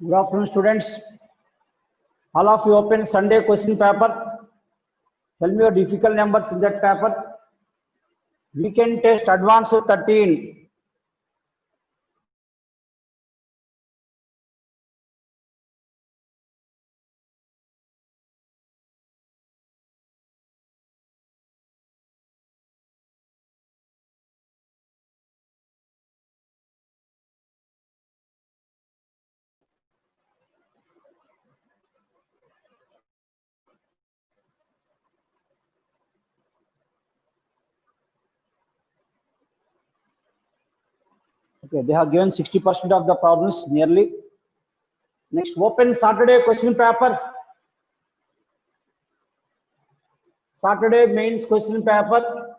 Good afternoon, students. All of you open Sunday question paper. Tell me your difficult numbers in that paper. Weekend test advanced 13. Okay, they have given 60% of the problems nearly. Next, open Saturday question paper. Saturday mains question paper.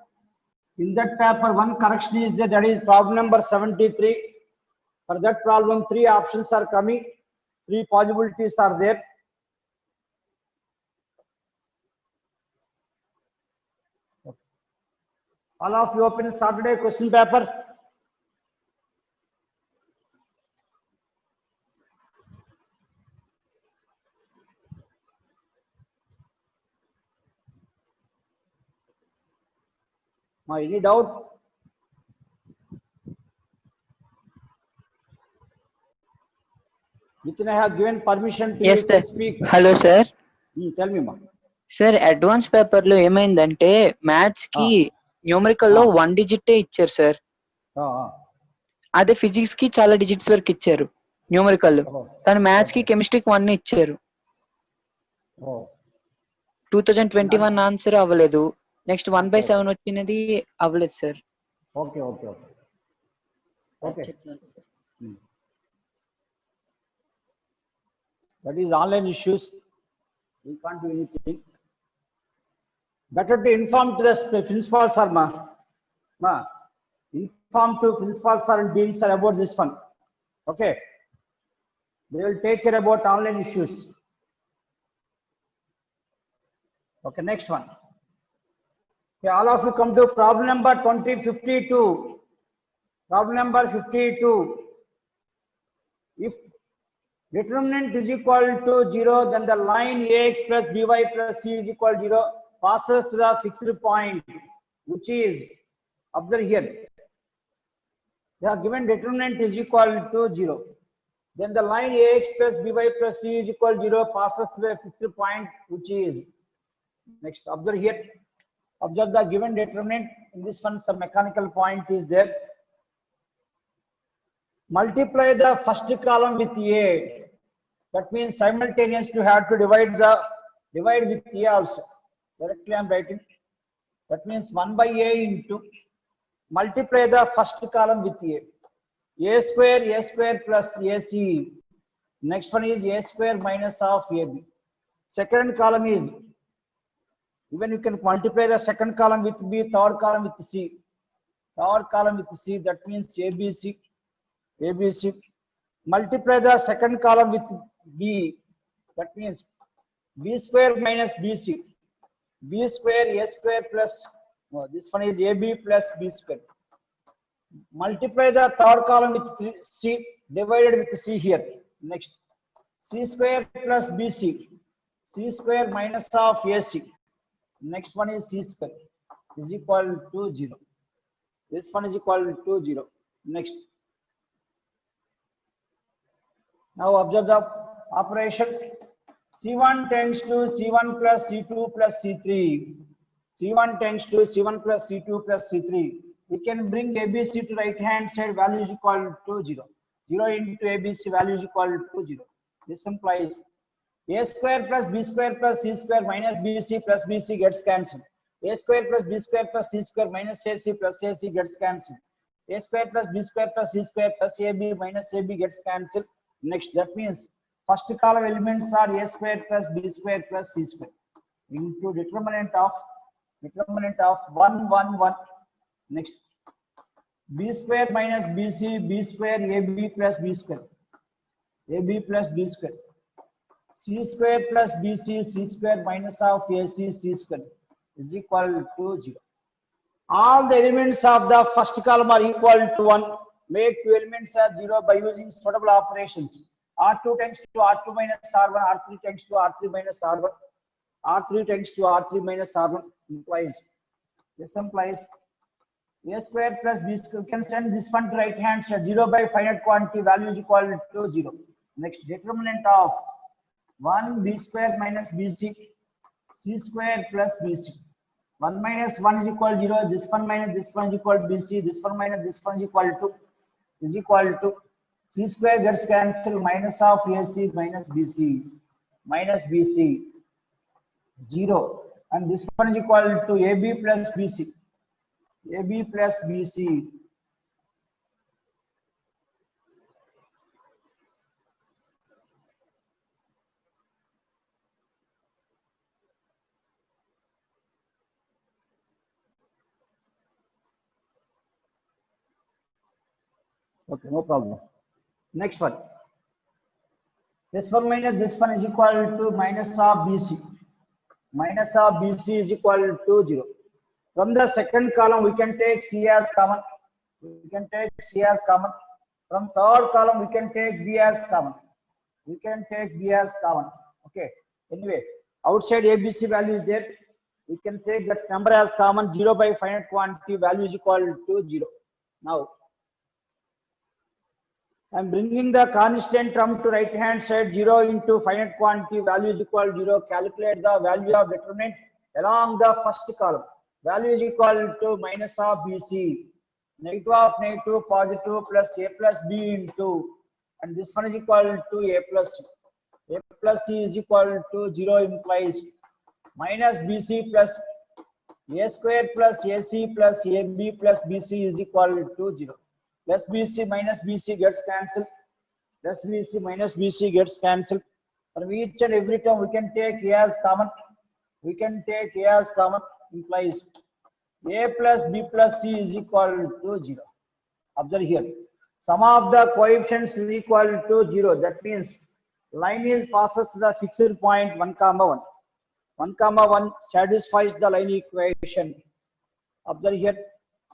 In that paper, one correction is there, that is problem number 73. For that problem, 3 options are coming. 3 possibilities are there. All of you open Saturday question paper. Any doubt? Nitin, I have given permission to Yes, you to sir. speak. Hello, sir. Tell me, ma. Sir advance paper లో ఏమైందంటే maths కి numerical లో 1 digit ఇచ్చారు sir. అదే physics కి చాలా digits వరకు ఇచ్చారు న్యూమరికల్ లో, కానీ మ్యాథ్స్ కి కెమిస్ట్రీకి 1 ఇచ్చారు. 2021 ఆన్సర్ అవ్వలేదు. నెక్స్ట్ 1/7 వచ్చినది అవ్వలేదు sir. Okay okay okay okay. That is online issues. We can't do anything. Better to inform to the principal sir, ma. Inform to principal sir and dean sir about this one. Okay. They will take care about online issues. Okay, next one. Okay, all of you come to problem number 2052. Problem number 52. If determinant is equal to 0, then the line ax plus by plus c is equal to 0 passes to the fixed point, which is, observe here, they are given determinant is equal to 0. Then the line ax plus by plus c is equal to 0 passes to the fixed point, which is, next, observe here, observe the given determinant. In this one, some mechanical point is there. Multiply the first column with a. That means simultaneously you have to divide with a also. Directly I am writing. That means 1 by a into, multiply the first column with a. A square plus ac. Next one is a square minus of ab. Second column is, even you can multiply the second column with b, third column with c. Third column with c, that means ABC. Multiply the second column with b, that means b square minus bc. B square, a square plus, this one is ab plus b square. Multiply the third column with c, divided with c here. Next, c square plus bc. C square minus of ac. Next one is c square is equal to 0. This one is equal to 0. Next, now observe the operation. C1 tends to C1 plus C2 plus C3. C1 tends to C1 plus C2 plus C3. We can bring ABC to right hand side, value is equal to 0. 0 into ABC, value is equal to 0. This implies a square plus b square plus c square minus bc plus bc gets cancelled. A square plus b square plus c square minus ac plus ac gets cancelled. A square plus b square plus c square plus ab minus ab gets cancelled. Next, that means first column elements are a square plus b square plus c square into determinant of 1 1 1. Next, b square minus bc, b square ab plus b square, ab plus b square, c square plus bc, c square minus of ac, c square is equal to 0. All the elements of the first column are equal to 1. Make 2 elements as 0 by using suitable operations. R2 tends to R2 minus R1, R3 tends to R3 minus R1, R3 tends to R3 minus R1 implies, this implies A square plus B square. You can send this one to right hand side, 0 by finite quantity value is equal to 0. Next, determinant of 1 B square minus BC, C square plus BC. 1 minus 1 is equal to 0, this one minus this one is equal to BC, this one minus this one is equal to C square gets cancelled, minus of AC minus BC, 0, and this one is equal to AB plus BC, AB plus BC. Okay, no problem. Next one. This one minus this one is equal to minus of BC. Minus of BC is equal to 0. From the second column, we can take C as common. From third column, we can take B as common. Okay. Anyway, outside ABC value is there. We can take that number as common. 0 by finite quantity value is equal to 0. Now, I am bringing the constant term to right hand side. 0 into finite quantity value is equal to 0. Calculate the value of determinant along the first column. Value is equal to minus of BC. Negative of negative, positive plus A plus B into, and this one is equal to A plus C. A plus C is equal to 0 implies minus BC plus A square plus AC plus AB plus BC is equal to 0. Plus BC minus BC gets cancelled. Plus BC minus BC gets cancelled. For each and every term, we can take A as common. Implies A plus B plus C is equal to 0. Observe here. Sum of the coefficients is equal to 0. That means line is passes to the fixed point 1, 1. 1, 1 satisfies the line equation. Observe here.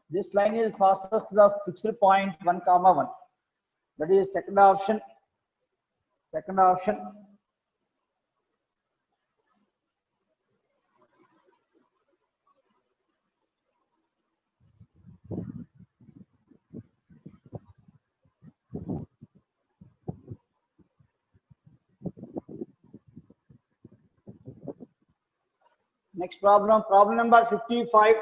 This line is passes to the fixed point 1, 1. That is second option. Next problem number 55.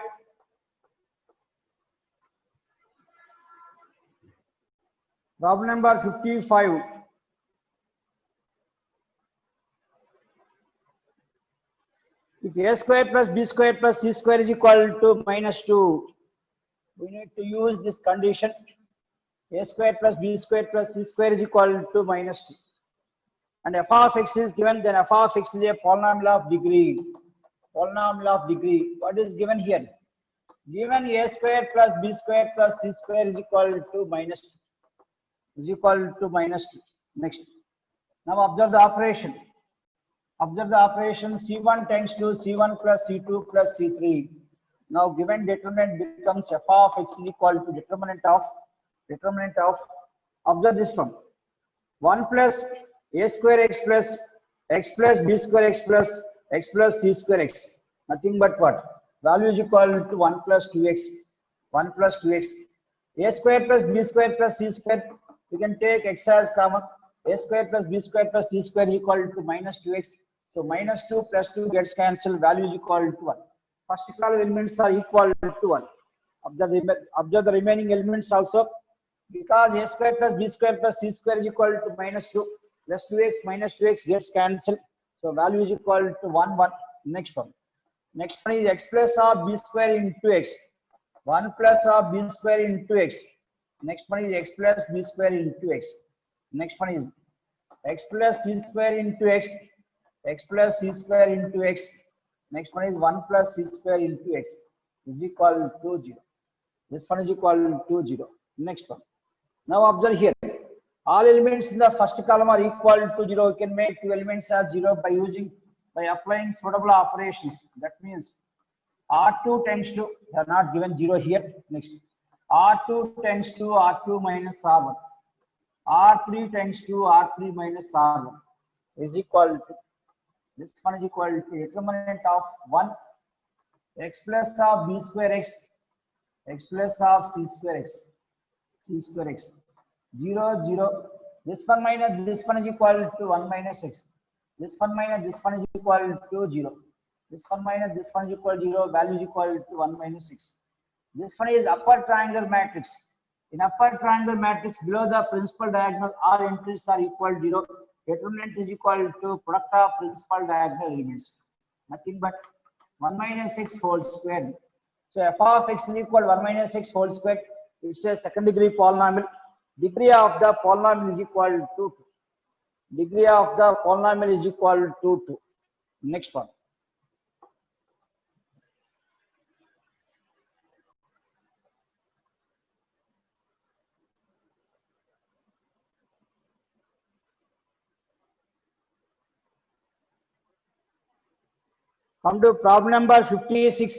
Problem number 55. If A square plus B square plus C square is equal to minus 2, we need to use this condition. A square plus B square plus C square is equal to minus 2. And f of x is given, then f of x is a polynomial of degree. What is given here? Given A square plus B square plus C square is equal to minus 2. Next. Now observe the operation. C1 tends to C1 plus C2 plus C3. Now given determinant becomes f of x is equal to determinant of observe this one. 1 plus A square x plus B square x plus C square x. Nothing but what? Value is equal to 1 plus 2x. A square plus B square plus C square. We can take x as common. A square plus B square plus C square is equal to minus 2x. So minus 2 plus 2 gets cancelled. Value is equal to 1. First column elements are equal to 1. Observe the remaining elements also. Because A square plus B square plus C square is equal to minus 2 plus 2x minus 2x gets cancelled. So value is equal to 1, 1. Next one is x plus of B square into x. 1 plus of B square into x. Next one is x plus B square into x. Next one is x plus C square into x. X plus C square into x. Next one is 1 plus C square into x is equal to 0. This one is equal to 0. Next one. Now observe here. All elements in the first column are equal to 0. You can make two elements as 0 by applying suitable operations. That means R2 tends to, they are not given 0 here. Next, R2 tends to R2 minus R1. R3 tends to R3 minus R1 is equal to, this one is equal to determinant of 1 x plus of b square x plus of c square x 0 0, this one minus this one is equal to 1 minus x, this one minus this one is equal to 0, this one minus this one is equal to 0, value is equal to 1 minus x. This one is upper triangle matrix. In upper triangle matrix, below the principal diagonal, all entries are equal to 0. Determinant is equal to product of principal diagonal elements. Nothing but 1 minus x whole square. So f of x is equal to 1 minus x whole square. It's a second degree polynomial. Degree of the polynomial is equal to 2. Degree of the polynomial is equal to 2. Next one. Come to problem number 56.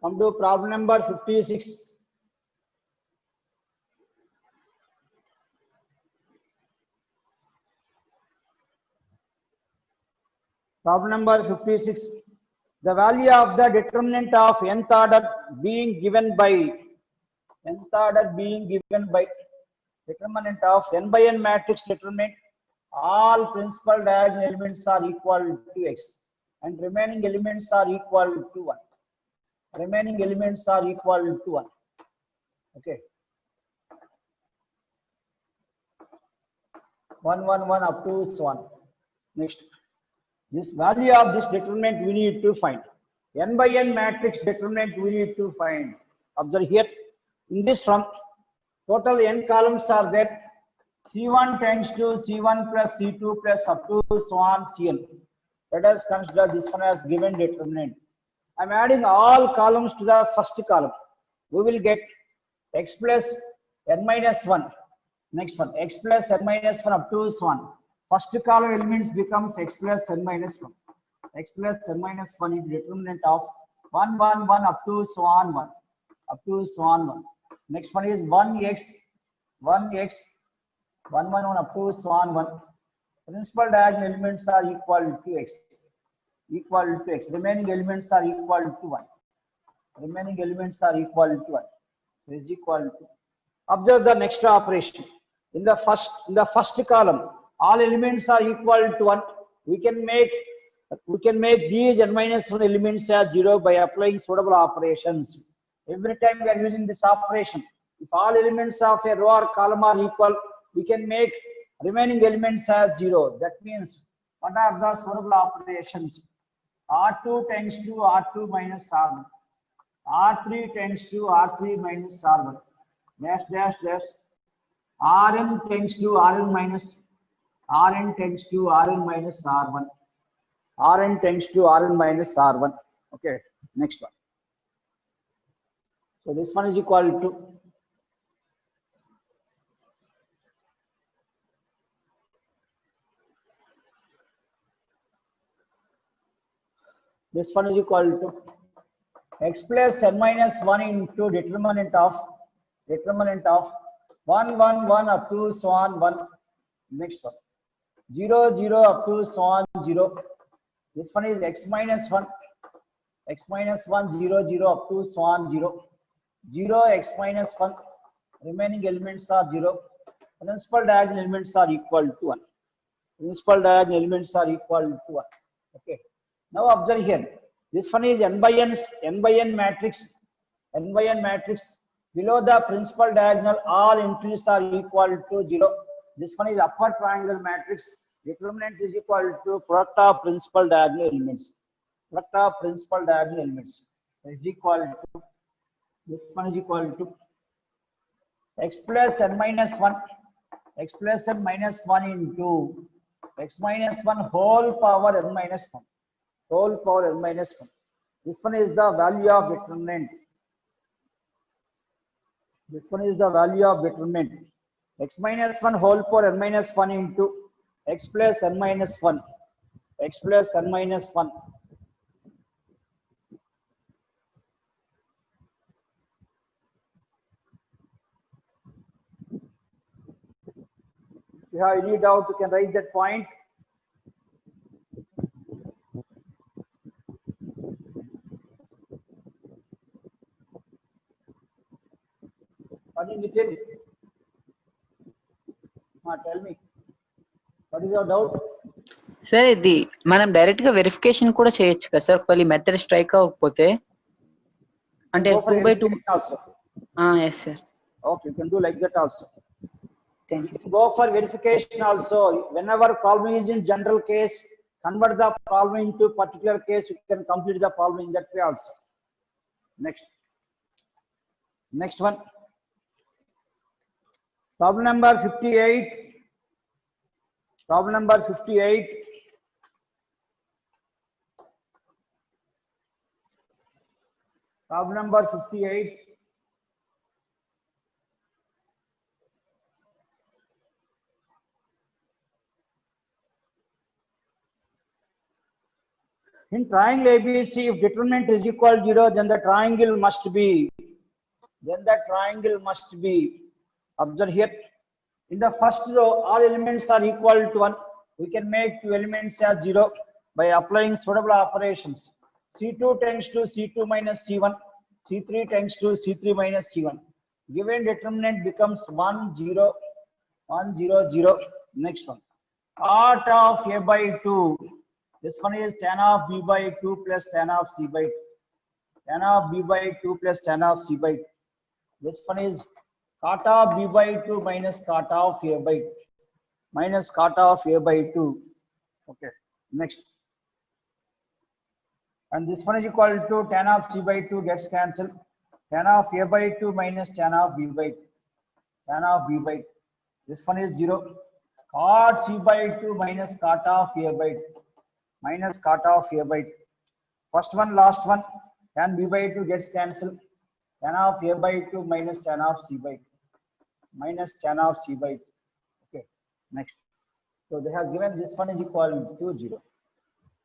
Come to problem number 56. Problem number 56. The value of the determinant of nth order being given by determinant of n by n matrix determinant, all principal diagonal elements are equal to x and remaining elements are equal to 1. Remaining elements are equal to 1. Okay. 1 1 1 up to so on. Next. This value of this determinant we need to find. N by n matrix determinant we need to find. Observe here. In this one, total n columns are there. C1 tends to C1 plus C2 plus up to so on Cn. Let us consider this one as given determinant. I am adding all columns to the first column. We will get x plus n minus 1. Next one, x plus n minus 1 up to so on. First column elements becomes x plus n minus 1. X plus n minus 1 is determinant of 1 1 1 up to so on 1. Up to so on 1. Next one is 1x 1 1 1 up to so on 1. Principal diagonal elements are equal to x. Equal to x. Remaining elements are equal to 1. Remaining elements are equal to 1. So is equal to. Observe the next operation. In the first column, all elements are equal to 1. We can make these n minus 1 elements as 0 by applying suitable operations. Every time we are using this operation, if all elements of a row or column are equal, we can make remaining elements as 0. That means, what are the suitable operations? R2 tends to R2 minus R1. R3 tends to R3 minus R1. Dash dash dash. Rn tends to Rn minus Rn tends to Rn minus R1. Rn tends to Rn minus R1. Okay, next one. So this one is equal to x plus n minus 1 into determinant of 1 1 1 up to so on 1. Next one, 0 0 up to so on 0. This one is x minus 1 0 0 up to so on 0. 0 x minus 1. Remaining elements are 0. Principal diagonal elements are equal to 1. Principal diagonal elements are equal to 1. Okay. Now observe here. This one is n by n matrix. N by n matrix. Below the principal diagonal, all entries are equal to 0. This one is upper triangle matrix. Determinant is equal to product of principal diagonal elements. Product of principal diagonal elements is equal to, this one is equal to x plus n minus 1. X plus n minus 1 into x minus 1 whole power n minus 1. Whole power n minus 1. This one is the value of determinant. This one is the value of determinant. X minus 1 whole power n minus 1 into x plus n minus 1. X plus n minus 1. you have any doubt, you can raise that point. What is Nitin? Tell me. What is your doubt? Sir ఇది మనం direct గా verification కూడా చేయొచ్చు కదా sir, ఒకవేళ method strike అవ్వకపోతే అంటే Go for 2/2. verification also. Yes sir. Okay, you can do like that also. Thank you. You can go for verification also. Whenever problem is in general case, convert the problem into particular case, you can complete the problem in that way also. Next one. Problem number 58. Problem number 58. Problem number 58. In triangle ABC, if determinant is equal to 0, then the triangle must be. Observe here. In the first row, all elements are equal to 1. We can make two elements as 0 by applying suitable operations. C2 tends to C2 minus C1. C3 tends to C3 minus C1. Given determinant becomes 1, 0, 1, 0, 0. Next one. Part of A by 2. This one is tan of B by 2 plus tan of C by 2. Tan of B by 2 plus tan of C by 2. This one is cot of B by 2 minus cot of A by 2. Minus cot of A by 2. Okay. Next. And this one is equal to tan of C by 2 gets cancelled. Tan of A by 2 minus tan of B by 2. Tan of B by 2. This one is 0. Cot C by 2 minus cot of A by 2. Minus cot of A by 2. First one, last one, tan B by 2 gets cancelled. Tan of A by 2 minus tan of C by 2. Minus tan of C by 2. Okay, next. So they have given this one is equal to 0.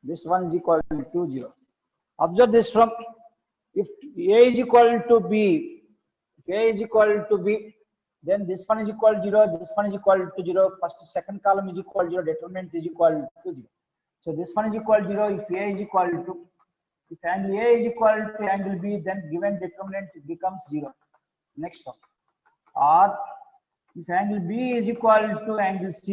This one is equal to 0. Observe this from, if A is equal to B, then this one is equal to 0, this one is equal to 0, first, second column is equal to 0, determinant is equal to 0. So this one is equal to 0 if A is equal to, if angle A is equal to angle B, then given determinant becomes 0. Next one. Or if angle B is equal to angle C,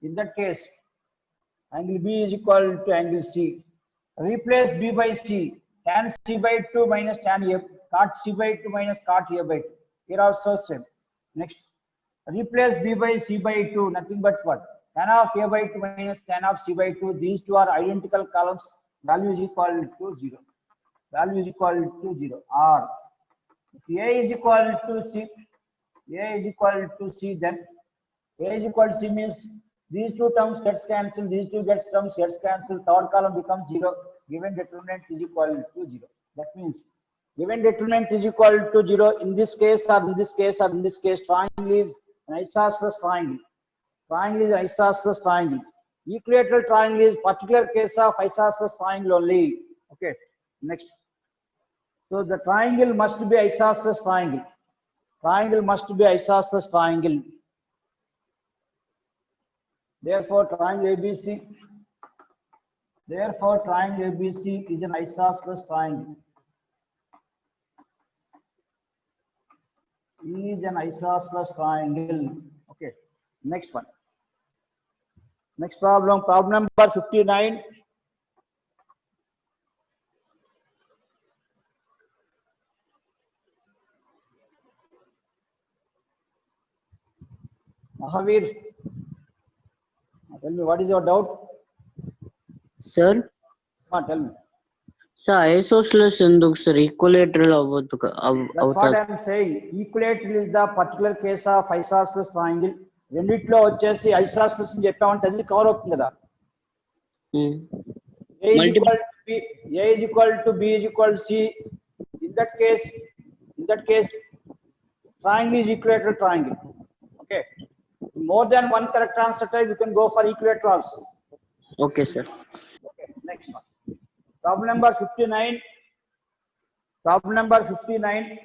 in that case, angle B is equal to angle C. Replace B by C, tan C by 2 minus tan A, cot C by 2 minus cot A by 2. Here also same. Next. Replace B by C by 2, nothing but what? Tan of A by 2 minus tan of C by 2. These two are identical columns. Value is equal to 0. Value is equal to 0. Or if A is equal to C, then A is equal to C means these two terms gets cancelled, these two terms gets cancelled, third column becomes 0. Given determinant is equal to 0. That means given determinant is equal to 0 in this case or in this case or in this case, triangle is an isosceles triangle. Triangle is isosceles triangle. Equilateral triangle is particular case of isosceles triangle only. Okay. Next. So the triangle must be isosceles triangle. Triangle must be isosceles triangle. Therefore, triangle ABC. Therefore, triangle ABC is an isosceles triangle. Is an isosceles triangle. Okay. Next one. Next problem. Problem number 59. Mahavir, tell me what is your doubt? Sir, Tell me. sir, isosceles ఎందుకు sir? Equilateral అవ్వదు That's what I am saying. Equilateral is the particular case of isosceles triangle. రెండిట్లో వచ్చేసి isosceles అని చెప్పామంటే అది cover అవుతుంది కదా. A is equal to B, A is equal to B is equal to C. In that case, triangle is equilateral triangle. Okay. More than one correct answer type, you can go for equilateral also. Okay, sir. Okay. Next one. Problem number 59. Problem number 59.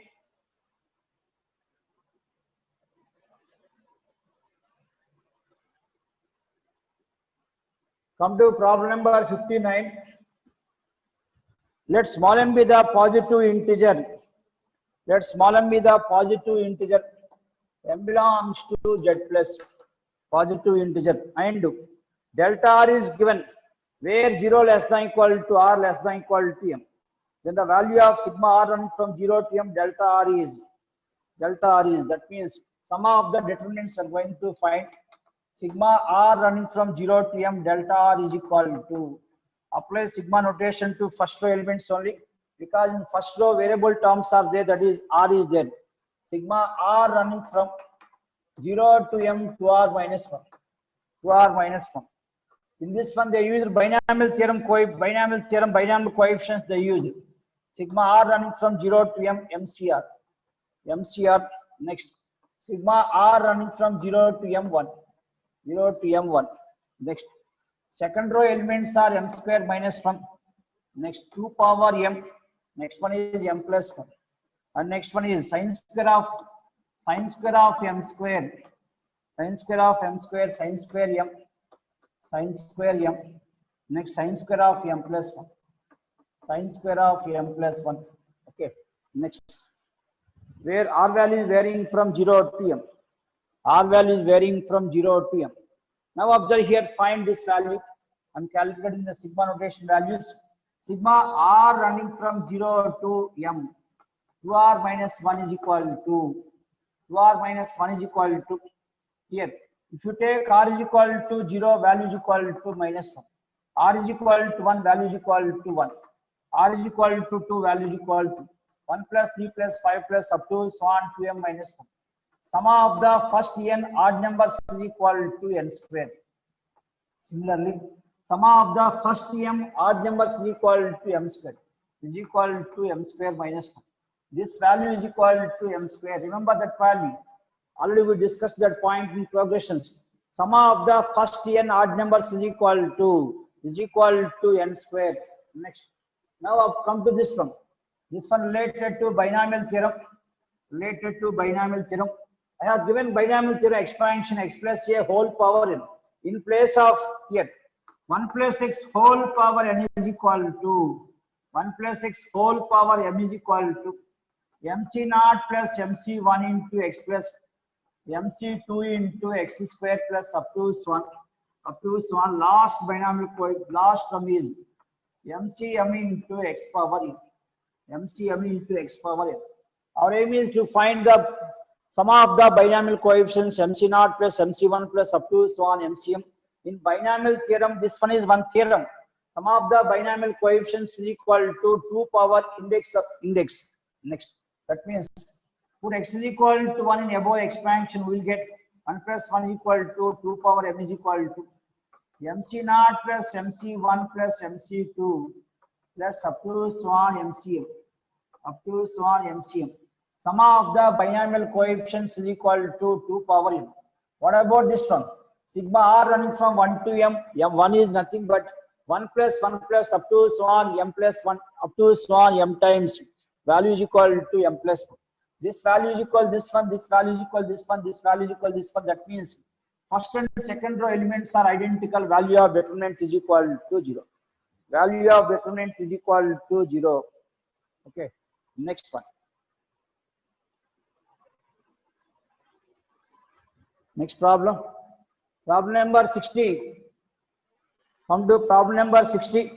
Come to problem number 59. Let small m be the positive integer. Let small m be the positive integer. M belongs to z plus positive integer, and delta r is given where 0 less than equal to r less than equal to m. Then the value of sigma r running from 0 to m delta r is that means sum of the determinants are going to find sigma r running from 0 to m delta r is equal to apply sigma notation to first row elements only, because in first row variable terms are there, that is r is there. Sigma r running from 0 to m to r minus 1 In this one they use binomial theorem, binomial coefficients they use. Sigma r running from 0 to m MCR. Next, sigma r running from 0 to m1. Next, second row elements are m square minus 1. Next, 2 power m. Next one is m plus 1. And next one is sine square of m square. Sine square m. Next, sine square of m plus 1. Okay. Next, where r value is varying from 0 to m. Now observe here, find this value. I'm calculating the sigma notation values. Sigma r running from 0 to m. 2r minus 1 is equal to here. If you take r is equal to 0, value is equal to minus 1. R is equal to 1, value is equal to 1. R is equal to 2, value is equal to 1 plus 3 plus 5 plus up to so on 2m minus 1. Sum of the first n odd numbers is equal to n square. Similarly, sum of the first m odd numbers is equal to m square. Minus 1. This value is equal to m square. Remember that value. Already we discussed that point in progressions. Sum of the first n odd numbers is equal to n square. Next. Now I've come to this one. This one related to binomial theorem. I have given binomial theorem expansion x plus a whole power n. In place of here 1 plus x whole power n is equal to 1 plus x whole power m is equal to mc naught plus mc1 into x plus mc2 into x square plus up to 1. Last binomial last term is mcm into x power n. Our aim is to find the sum of the binomial coefficients mc0 plus mc1 plus up to so on mcm. In binomial theorem, this one is one theorem. Sum of the binomial coefficients is equal to 2 power index of index. Next, that means put x is equal to 1 in above expansion, we will get 1 plus 1 is equal to 2 power m is equal to mc0 plus mc1 plus mc2 plus up to so on mcm. Sum of the binomial coefficients is equal to 2 power m. What about this one? Sigma r running from 1 to m. M1 is nothing but 1 plus up to so on m plus 1 up to so on m times value is equal to m plus 1. This value is equal this one, this value is equal this one, this value is equal this one. That means first and second row elements are identical. Value of determinant is equal to 0. Okay. Next one. Next problem. Problem number 60. Come to problem number 60.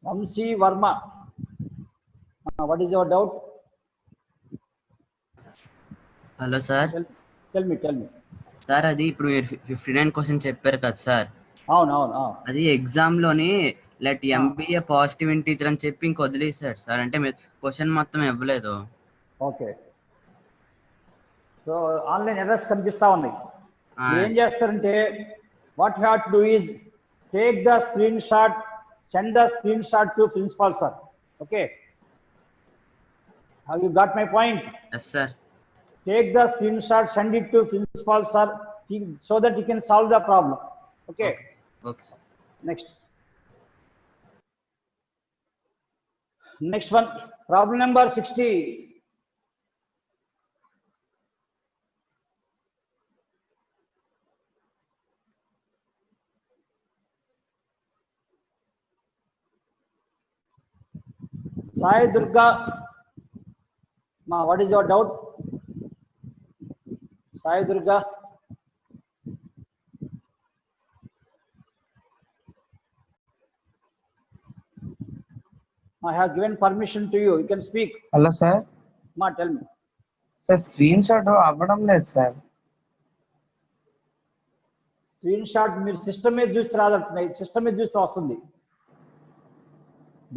Vamsi Verma. What is your doubt? Hello sir. Tell me. Sir అది ఇప్పుడు మీరు 59 question చెప్పారు కదా sir, అవును. అది exam లోని let MBA positive integer అని చెప్పి ఇంక వదిలేసాడు సార్. అంటే క్వశ్చన్ మొత్తం ఇవ్వలేదు. ఓకే, సో ఆన్లైన్ ఎర్రర్స్ కనిపిస్తా ఉన్నాయి. ఏం చేస్తారంటే what have to do is take the screen shot, send the screen shot to principal sir. Okay, have you got my point? Yes sir. Take the screenshot, send it to principal sir, so that he can solve the problem. Okay. Okay. Next. Next one, problem number 60. Sai Durga, ma, what is your doubt? Sai Durga. I have given permission to you. You can speak. Hello sir Ma, tell me. Sir screen shot అవ్వడం లేదు sir screen shot మీరు system మీద చూస్తే రాదంటున్నాయి, system మీద చూస్తే వస్తుంది.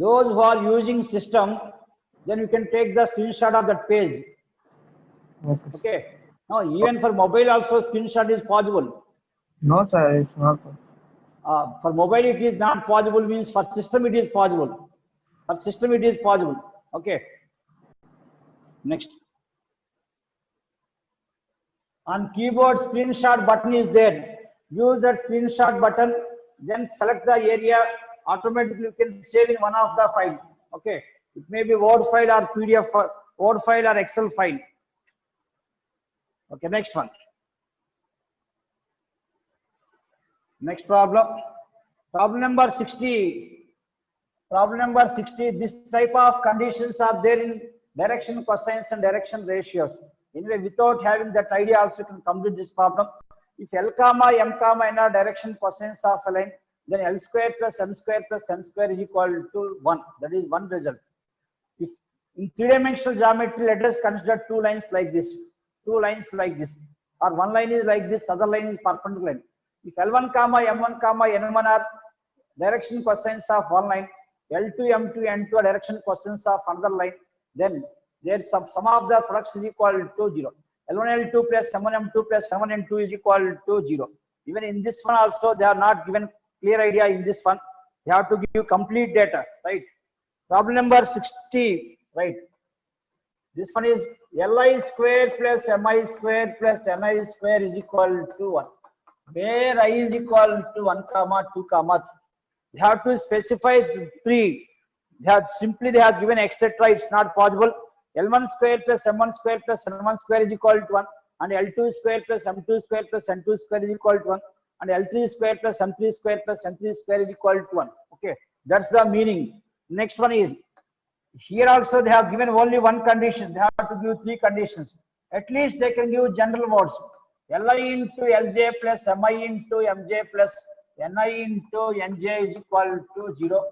Those who are using system, then you can take the screenshot of that page. Okay Okay. Now, even for mobile also screenshot is possible. No sir it's not For mobile it is not possible, means for system it is possible. For system it is possible. Okay. Next. On keyboard screenshot button is there. Use that screenshot button, then select the area. Automatically you can save in one of the file. Okay. It may be Word file or PDF, Word file or Excel file. Okay. Next one. Next problem. Problem number 60. Problem number 60. This type of conditions are there in direction cosines and direction ratios. Anyway, without having that idea also you can complete this problem. If L comma M comma N are direction cosines of a line, then L square plus M square plus N square is equal to 1. That is one result. If in three-dimensional geometry, let us consider two lines like this. Two lines like this. Or one line is like this, other line is perpendicular line. If L1 comma M1 comma N1 are direction cosines of one line, L2 M2 N2 are direction cosines of another line, then their sum of the products is equal to 0. L1 L2 plus M1 M2 plus M1 N2 is equal to 0. Even in this one also they are not given clear idea in this one. They have to give complete data, right? Problem number 60, right? This one is Li square plus Mi square plus Ni square is equal to 1. Where I is equal to 1 comma 2 comma 3. They have to specify 3. They have given etc. It's not possible. L1 square plus M1 square plus N1 square is equal to 1, and L2 square plus M2 square plus N2 square is equal to 1, and L3 square plus M3 square plus N3 square is equal to 1. Okay, that's the meaning. Next one is, here also they have given only one condition. They have to give three conditions. At least they can give general words. Li into Lj plus Mi into Mj plus Ni into Nj is equal to 0.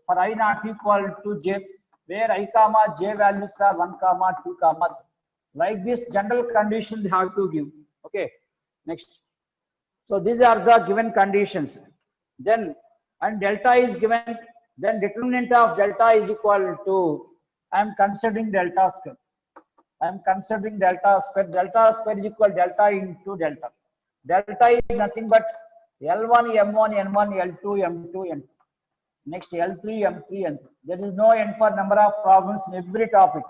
For I not equal to j, where I comma j values are 1 comma 2 comma 3. Like this general condition they have to give. Okay. Next. So these are the given conditions. Then, and delta is given. Then determinant of delta is equal to, I am considering delta square. I am considering delta square. Delta square is equal to delta into delta. Delta is nothing but L1, M1, N1, L2, M2, N2. Next L3, M3, N3. There is no end for number of problems in every topic.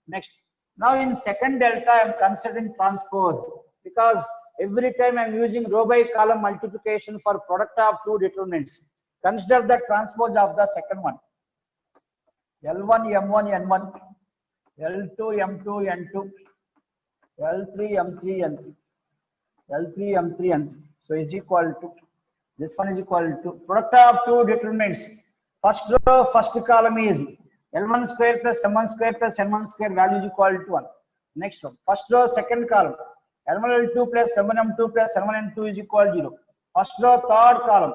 Next. Now in second delta, I am considering transpose, because every time I am using row by column multiplication for product of two determinants. Consider the transpose of the second one. L1, M1, N1, L2, M2, N2, L3, M3, N3, L3, M3, N3. So is equal to, this one is equal to product of two determinants. First row, first column is L1 square plus M1 square plus N1 square, value is equal to 1. Next row, first row, second column, L1 L2 plus M1 M2 plus N1 N2 is equal to 0. First row, third column,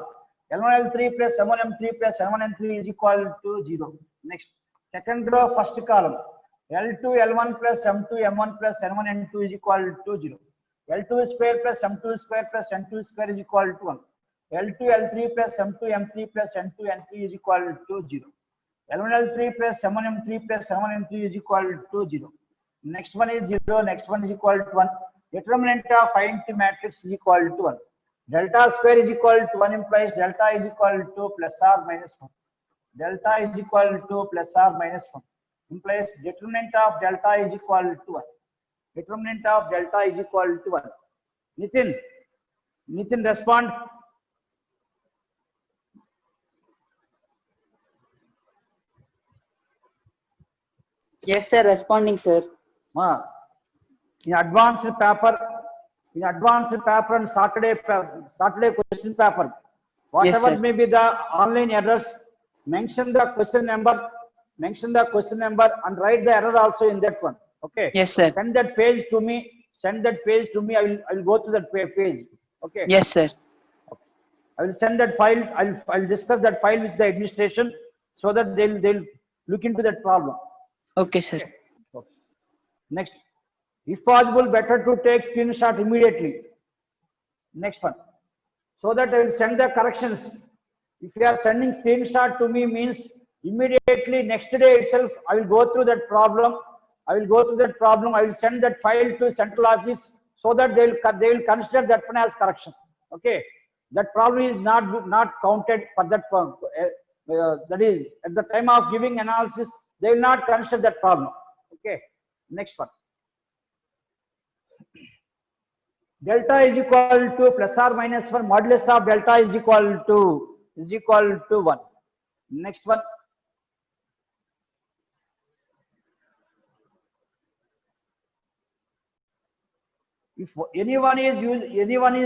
L1 L3 plus M1 M3 plus N1 N3 is equal to 0. Next, second row, first column, L2 L1 plus M2 M1 plus N1 N2 is equal to 0. L2 square plus M2 square plus N2 square is equal to 1. L2 L3 plus M2 M3 plus N2 N3 is equal to 0. L1 L3 plus M1 M3 plus N1 N3 is equal to 0. Next one is 0. Next one is equal to 1. Determinant of identity matrix is equal to 1. Delta square is equal to 1 implies delta is equal to plus or minus 1. Delta is equal to plus or minus 1. Implies determinant of delta is equal to 1. Determinant of delta is equal to 1. Nitin respond. Yes, sir. Responding, sir. In advanced paper and Saturday question paper, whatever sir. may be the online errors, mention the question number and write the error also in that one. Okay. Yes, sir. Send that page to me. I will go to that page. Okay. Yes, sir. I will send that file. I'll discuss that file with the administration so that they'll look into that problem. Okay, sir. Okay. Next, if possible, better to take screenshot immediately. Next one, so that I will send the corrections. If you are sending screenshot to me, means immediately next day itself I will go through that problem. I will send that file to central office so that they will consider that one as correction. Okay, that problem is not counted for that one. That is at the time of giving analysis, they will not consider that problem. Okay, next one. Delta is equal to plus or minus 1. Modulus of delta is equal to 1. Next one. If anyone is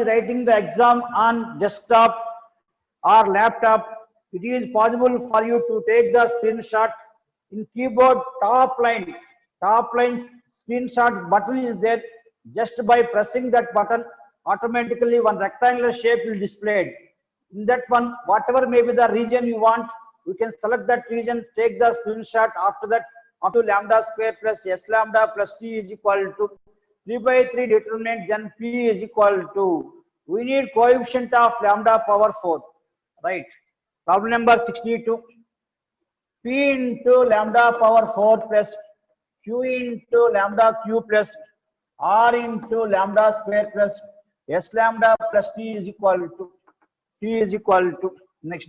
writing the exam on desktop or laptop, it is possible for you to take the screenshot in keyboard top line screenshot button is there. Just by pressing that button, automatically one rectangular shape will displayed. In that one, whatever may be the region you want, you can select that region, take the screenshot. After that, up to lambda square plus s lambda plus t is equal to 3 by 3 determinant, then p is equal to, we need coefficient of lambda power 4, right? Problem number 62. P into lambda power 4 plus Q into lambda Q plus R into lambda square plus S lambda plus T is equal to, next,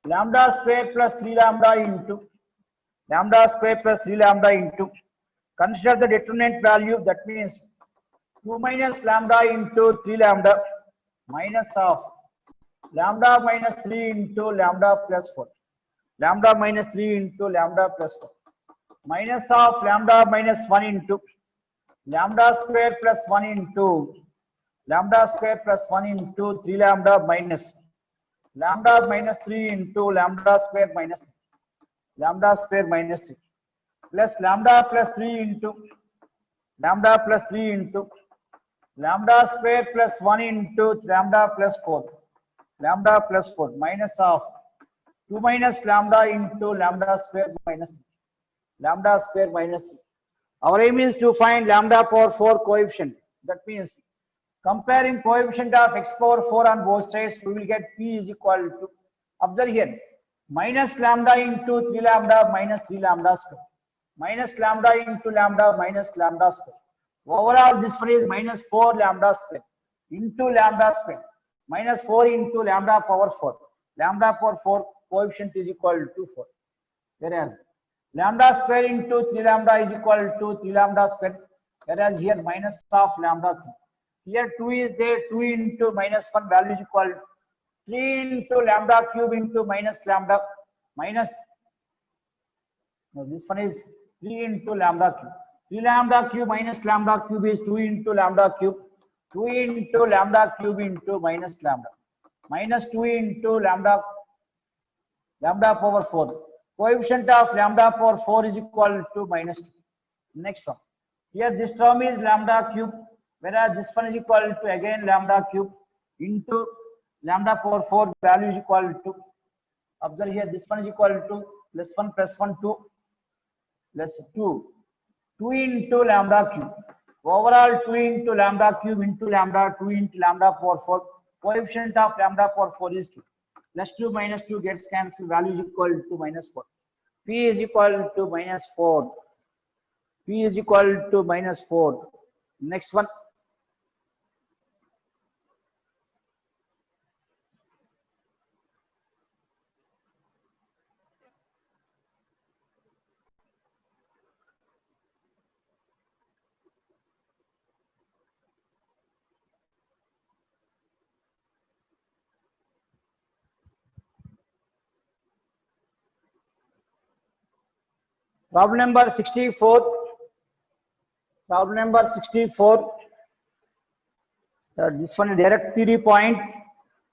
lambda square plus 3 lambda into, consider the determinant value, that means 2 minus lambda into 3 lambda minus of lambda minus 3 into lambda plus 4. Lambda minus 3 into lambda plus 4. Minus of lambda minus 1 into lambda square plus 1 into 3 lambda minus lambda minus 3 into lambda square minus 3 plus lambda plus 3 into lambda square plus 1 into lambda plus 4 minus of 2 minus lambda into lambda square minus 3. Our aim is to find lambda power 4 coefficient. That means comparing coefficient of x power 4 on both sides, we will get p is equal to, observe here, minus lambda into 3 lambda minus 3 lambda square, minus lambda into lambda minus lambda square. Overall, this one is minus 4 lambda square into lambda square, minus 4 into lambda power 4. Lambda power 4 coefficient is equal to 4. Whereas lambda square into 3 lambda is equal to 3 lambda square, whereas here minus of lambda 3. Here 2 is there, 2 into minus 1 value is equal to 3 into lambda cube into minus lambda minus, no, this one is 3 into lambda cube. 3 lambda cube minus lambda cube is 2 into lambda cube. 2 into lambda cube into minus lambda. Minus 2 into lambda power 4. Coefficient of lambda power 4 is equal to minus 2. Next one. Here this term is lambda cube, whereas this one is equal to again lambda cube into lambda power 4 value is equal to, observe here, this one is equal to plus 1 plus 1 2 plus 2 into lambda cube. Overall 2 into lambda cube into lambda 2 into lambda power 4. Coefficient of lambda power 4 is 2. Plus 2 minus 2 gets cancelled. Value is equal to minus 4. P is equal to minus 4. P is equal to minus 4. Next one. Problem number 64. Problem number 64. This one direct theory point.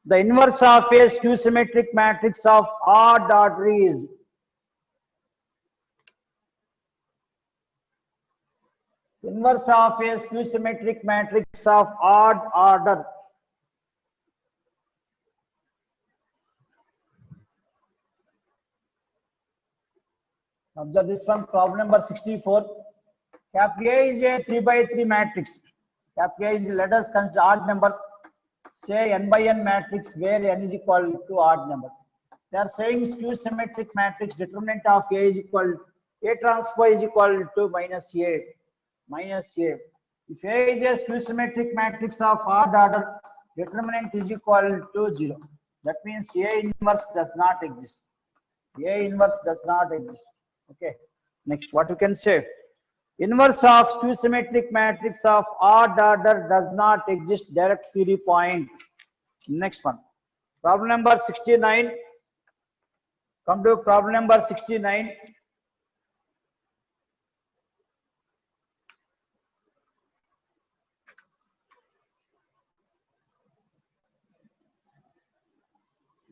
The inverse of a skew symmetric matrix of odd order is inverse of a skew symmetric matrix of odd order. Observe this one, problem number 64. Cap A is a 3 by 3 matrix. Cap A is, let us consider odd number, say n by n matrix where n is equal to odd number. They are saying skew symmetric matrix determinant of A is equal, A transpose is equal to minus A. If A is a skew symmetric matrix of odd order, determinant is equal to 0. That means A inverse does not exist. A inverse does not exist. Okay. Next, what you can say? Inverse of skew symmetric matrix of odd order does not exist. Direct theory point. Next one. Problem number 69. Come to problem number 69.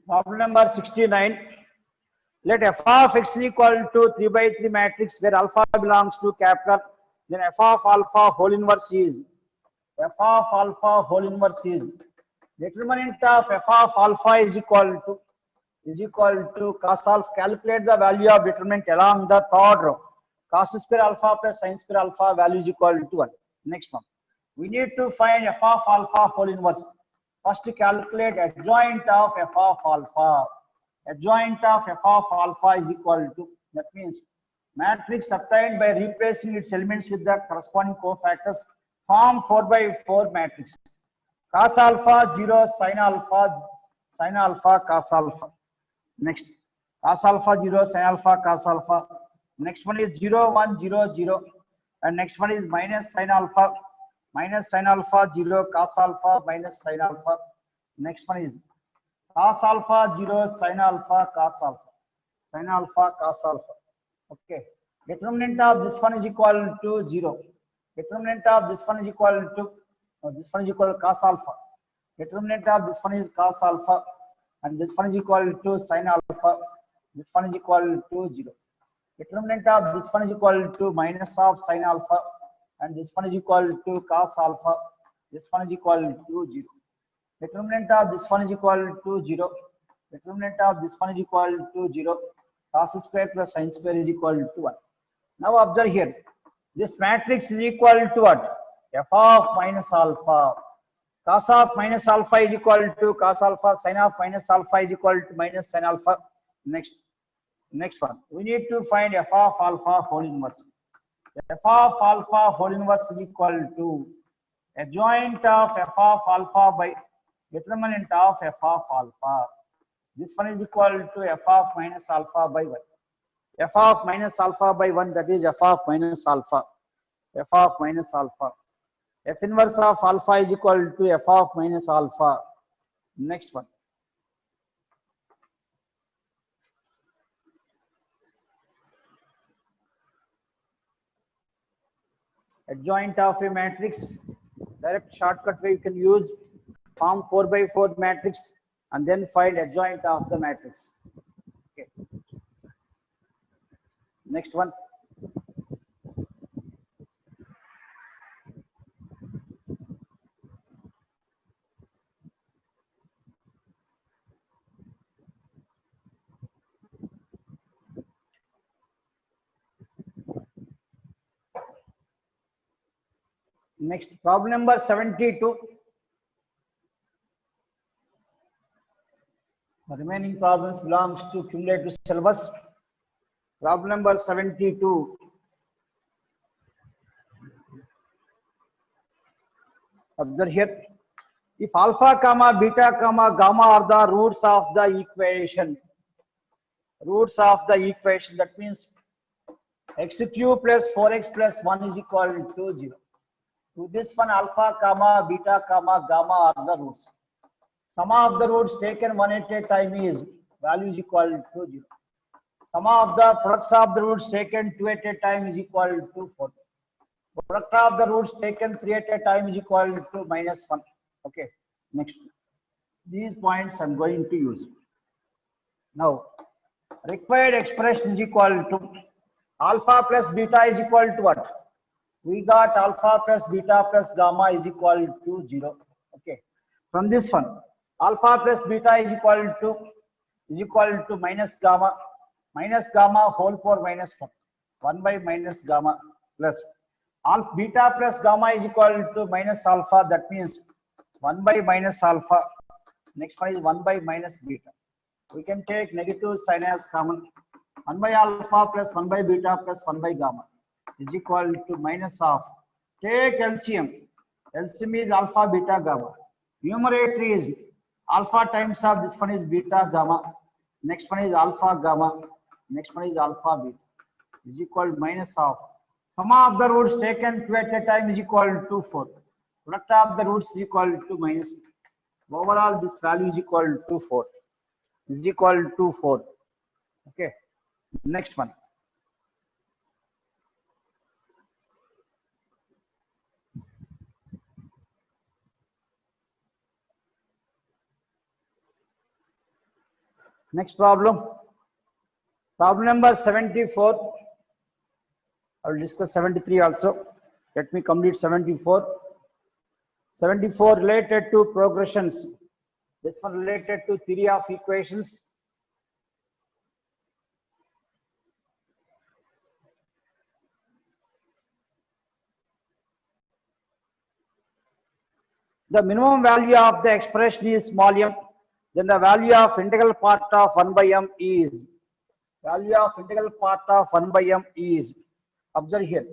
Problem number 69. Let f of x is equal to 3 by 3 matrix where alpha belongs to capital. Then f of alpha whole inverse is determinant of f of alpha is equal to cos alpha. Calculate the value of determinant along the third row. Cos square alpha plus sin square alpha value is equal to 1. Next one. We need to find f of alpha whole inverse. First calculate adjoint of f of alpha. Adjoint of f of alpha is equal to, that means matrix obtained by replacing its elements with the corresponding cofactors form 4 by 4 matrix. Cos alpha 0, sin alpha, cos alpha. Next, cos alpha 0, sin alpha, cos alpha. Next one is 0, 1, 0, 0. And next one is minus sin alpha 0, cos alpha, minus sin alpha. Next one is cos alpha 0, sin alpha, cos alpha. Okay. Determinant of this one is equal to 0. Determinant of this one is equal to, this one is equal to cos alpha. Determinant of this one is cos alpha, and this one is equal to sin alpha. This one is equal to 0. Determinant of this one is equal to minus of sin alpha, and this one is equal to cos alpha. This one is equal to 0. Determinant of this one is equal to 0. Determinant of this one is equal to 0. Cos square plus sin square is equal to 1. Now observe here. This matrix is equal to what? F of minus alpha. Cos of minus alpha is equal to cos alpha. Sin of minus alpha is equal to minus sin alpha. Next one. We need to find f of alpha whole inverse. F of alpha whole inverse is equal to adjoint of f of alpha by determinant of f of alpha. This one is equal to f of minus alpha by 1. F of minus alpha by 1, that is f of minus alpha. F of minus alpha. F inverse of alpha is equal to f of minus alpha. Next one. Adjoint of a matrix. Direct shortcut way you can use. Form 4 by 4 matrix and then find adjoint of the matrix. Okay. Next one. Next, problem number 72. The remaining problems belongs to cumulative syllabus. Problem number 72. Observe here. If alpha comma beta comma gamma are the roots of the equation. That means x cube plus 4x plus 1 is equal to 0. To this one, alpha comma beta comma gamma are the roots. Sum of the roots taken one at a time is value is equal to 0. Sum of the products of the roots taken 2 at a time is equal to 4. Product of the roots taken 3 at a time is equal to minus 1. Okay, next. These points I'm going to use. Now, required expression is equal to alpha plus beta is equal to what? We got alpha plus beta plus gamma is equal to 0. Okay. From this one, alpha plus beta is equal to minus gamma whole power minus 1. 1 by minus gamma plus alpha beta plus gamma is equal to minus alpha. That means 1 by minus alpha. Next one is 1 by minus beta. We can take negative sign as common. 1 by alpha plus 1 by beta plus 1 by gamma is equal to minus of. Take LCM. LCM is alpha, beta, gamma. Numerator is alpha times of this one is beta, gamma. Next one is alpha, gamma. Next one is alpha, beta. Is equal to minus of. Sum of the roots taken 2 at a time is equal to 4. Product of the roots is equal to minus 2. Overall, this value is equal to 4. Is equal to 4. Okay. Next one. Next problem. Problem number 74. I will discuss 73 also. Let me complete 74. 74 related to progressions. This one related to theory of equations. The minimum value of the expression is small m. Then the value of integral part of 1 by m is. Value of integral part of 1 by m is. Observe here.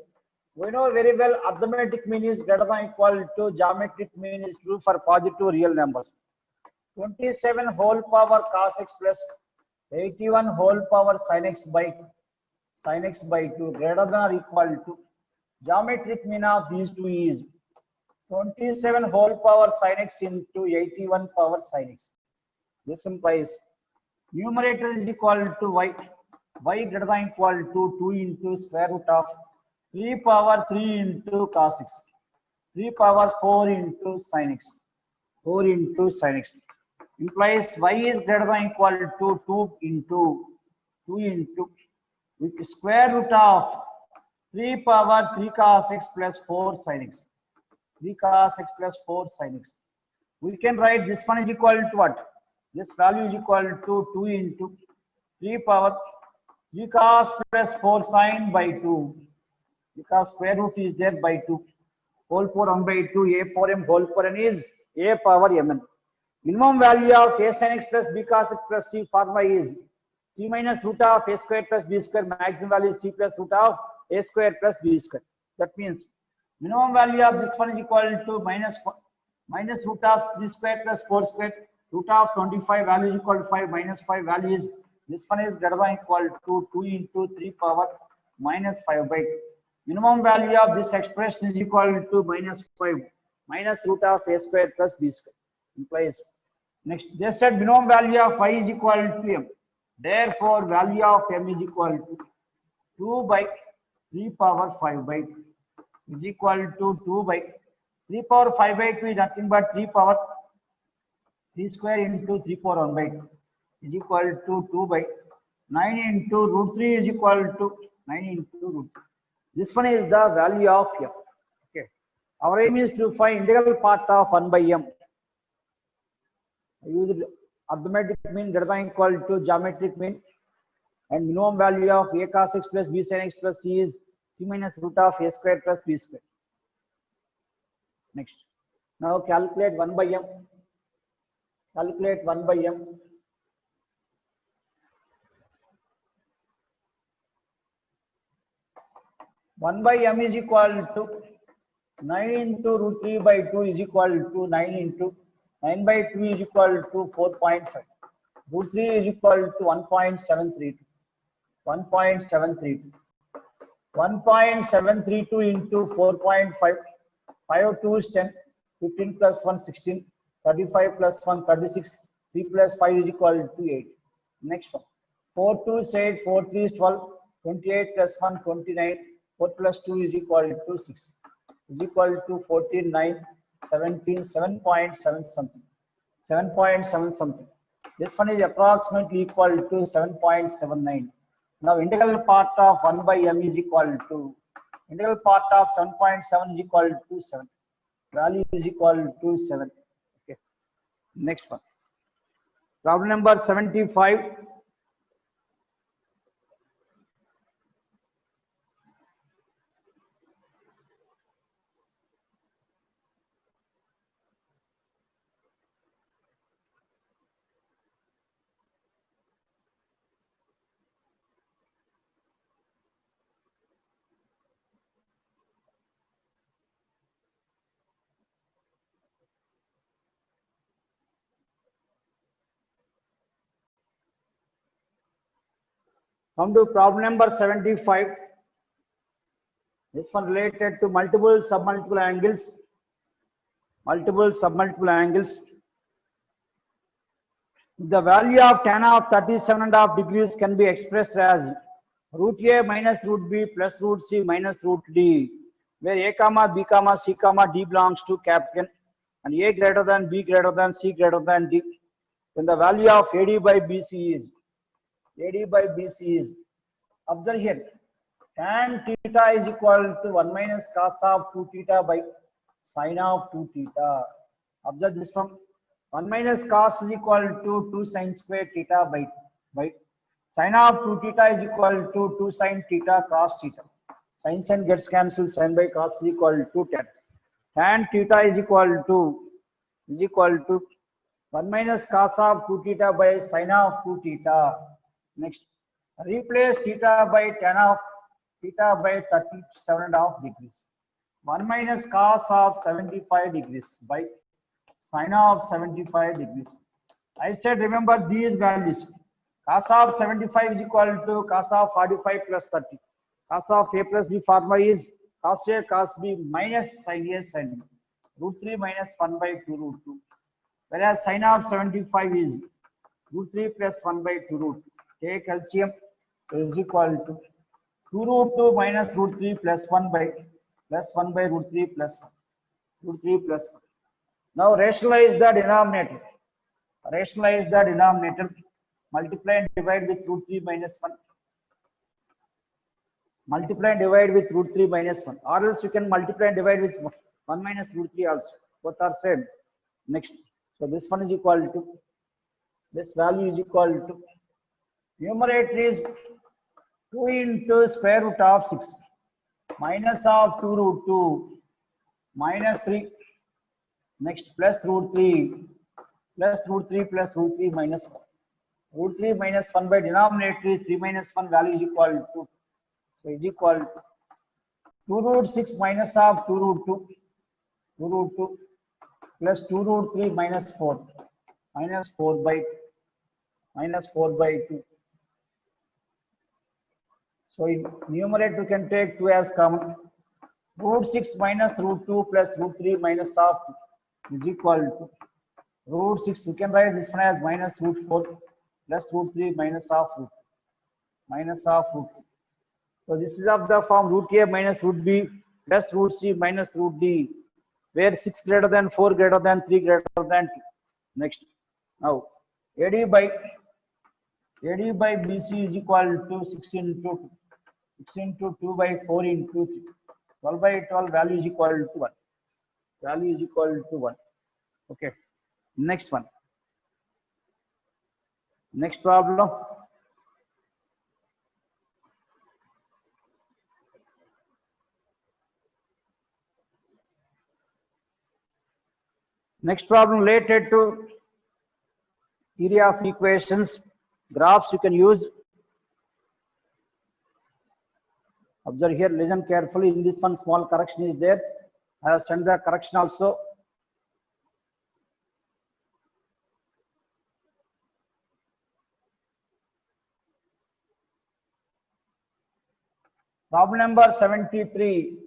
We know very well arithmetic mean is greater than or equal to geometric mean is true for positive real numbers. 27 whole power cos x plus 81 whole power sin x by 2 greater than or equal to. Geometric mean of these two is 27 whole power sin x into 81 power sin x. This implies numerator is equal to y greater than or equal to 2 into square root of 3 power 3 into cos x, 3 power 4 into sin x, 4 into sin x. Implies y is greater than or equal to 2 into with square root of 3 power 3 cos x plus 4 sin x, 3 cos x plus 4 sin x. We can write this one is equal to what? This value is equal to 2 into 3 power 3 cos plus 4 sin by 2, because square root is there by 2. Whole power 1 by 2, a power m whole power n is a power mn. Minimum value of a sin x plus b cos x plus c formula is c minus root of a square plus b square. Maximum value is c plus root of a square plus b square. That means minimum value of this one is equal to minus root of 3 square plus 4 square. Root of 25 value is equal to 5 minus 5 value is this one is greater than or equal to 2 into 3 power minus 5 by 2. Minimum value of this expression is equal to minus 5 minus root of a square plus b square. Implies next they said minimum value of y is equal to m. Therefore, value of m is equal to 2 by 3 power 5 by 2 is equal to 2 by 3 power 5 by 2 is nothing but 3 power 3 square into 3 power 1 by 2 is equal to 2 by 9 into root 3 is equal to 9 into root 3. This one is the value of m. Okay. Our aim is to find integral part of 1 by m. I used arithmetic mean greater than or equal to geometric mean, and minimum value of a cos x plus b sin x plus c is c minus root of a square plus b square. Next. Now calculate 1 by m. Calculate 1 by m. One by m is equal to 9 into root 3 by 2 is equal to 9 into 9 by 2 is equal to 4.5. Root 3 is equal to 1.732. 1.732. 1.732 into 4.5. 5 2 is 10. 15 plus 1 16. 35 plus 1 36. 3 plus 5 is equal to 8. Next one. 4 2 8, 4 3 is 12, 28 plus 1, 29, 4 plus 2 is equal to 6, is equal to 14, 9, 17, 7.7 something, 7.7 something. This one is approximately equal to 7.79. Now integral part of 1 by m is equal to, integral part of 7.7 is equal to 7. Value is equal to 7. Okay. Next one. Problem number 75. Come to problem number 75. This one related to multiple submultiple angles. Multiple submultiple angles. The value of tan of 37.5 degrees can be expressed as root A minus root B plus root C minus root D, where A comma B comma C comma D belongs to capital and A greater than B greater than C greater than D. Then the value of AD by BC is, observe here, tan theta is equal to 1 minus cos of 2 theta by sin of 2 theta. Observe this one. 1 minus cos is equal to 2 sin square theta by sin of 2 theta is equal to 2 sin theta cos theta. Sin gets cancelled, sin by cos is equal to tan. Tan theta is equal to 1 minus cos of 2 theta by sin of 2 theta. Next, replace theta by tan of theta by 37.5 degrees. 1 minus cos of 75 degrees by sin of 75 degrees. I said remember these values. Cos of 75 is equal to cos of 45 plus 30. Cos of A plus B formula is cos A cos B minus sin A sin B. Root 3 minus 1 by 2 root 2. Whereas sin of 75 is root 3 plus 1 by 2 root 2. Take LCM, so is equal to 2 root 2 minus root 3 plus 1 by root 3 plus 1. Root 3 plus 1. Now rationalize the denominator. Rationalize the denominator. Multiply and divide with root 3 minus 1. Multiply and divide with root 3 minus 1. Or else you can multiply and divide with 1 minus root 3 also. Both are same. Next. So this one is equal to, this value is equal to, numerator is 2 into square root of 6 minus of 2 root 2 minus 3. Next, plus root 3 plus root 3 plus root 3 minus 1. Root 3 minus 1 by denominator is 3 minus 1, value is equal to, so is equal to 2 root 6 minus of 2 root 2 plus 2 root 3 minus 4 by 2. So in numerator you can take 2 as common. Root 6 minus root 2 plus root 3 minus of 2 is equal to root 6. You can write this one as minus root 4 plus root 3 minus of root 2. So this is of the form root A minus root B plus root C minus root D, where 6 greater than 4 greater than 3 greater than 2. Next, now AD by BC is equal to 6 into 2. 6 into 2 by 4 into 3. 12 by 12, value is equal to 1. Value is equal to 1. Okay. Next one. Next problem. Next problem related to theory of equations. Graphs you can use. Observe here, listen carefully. In this one, small correction is there. I have sent the correction also. Problem number 73.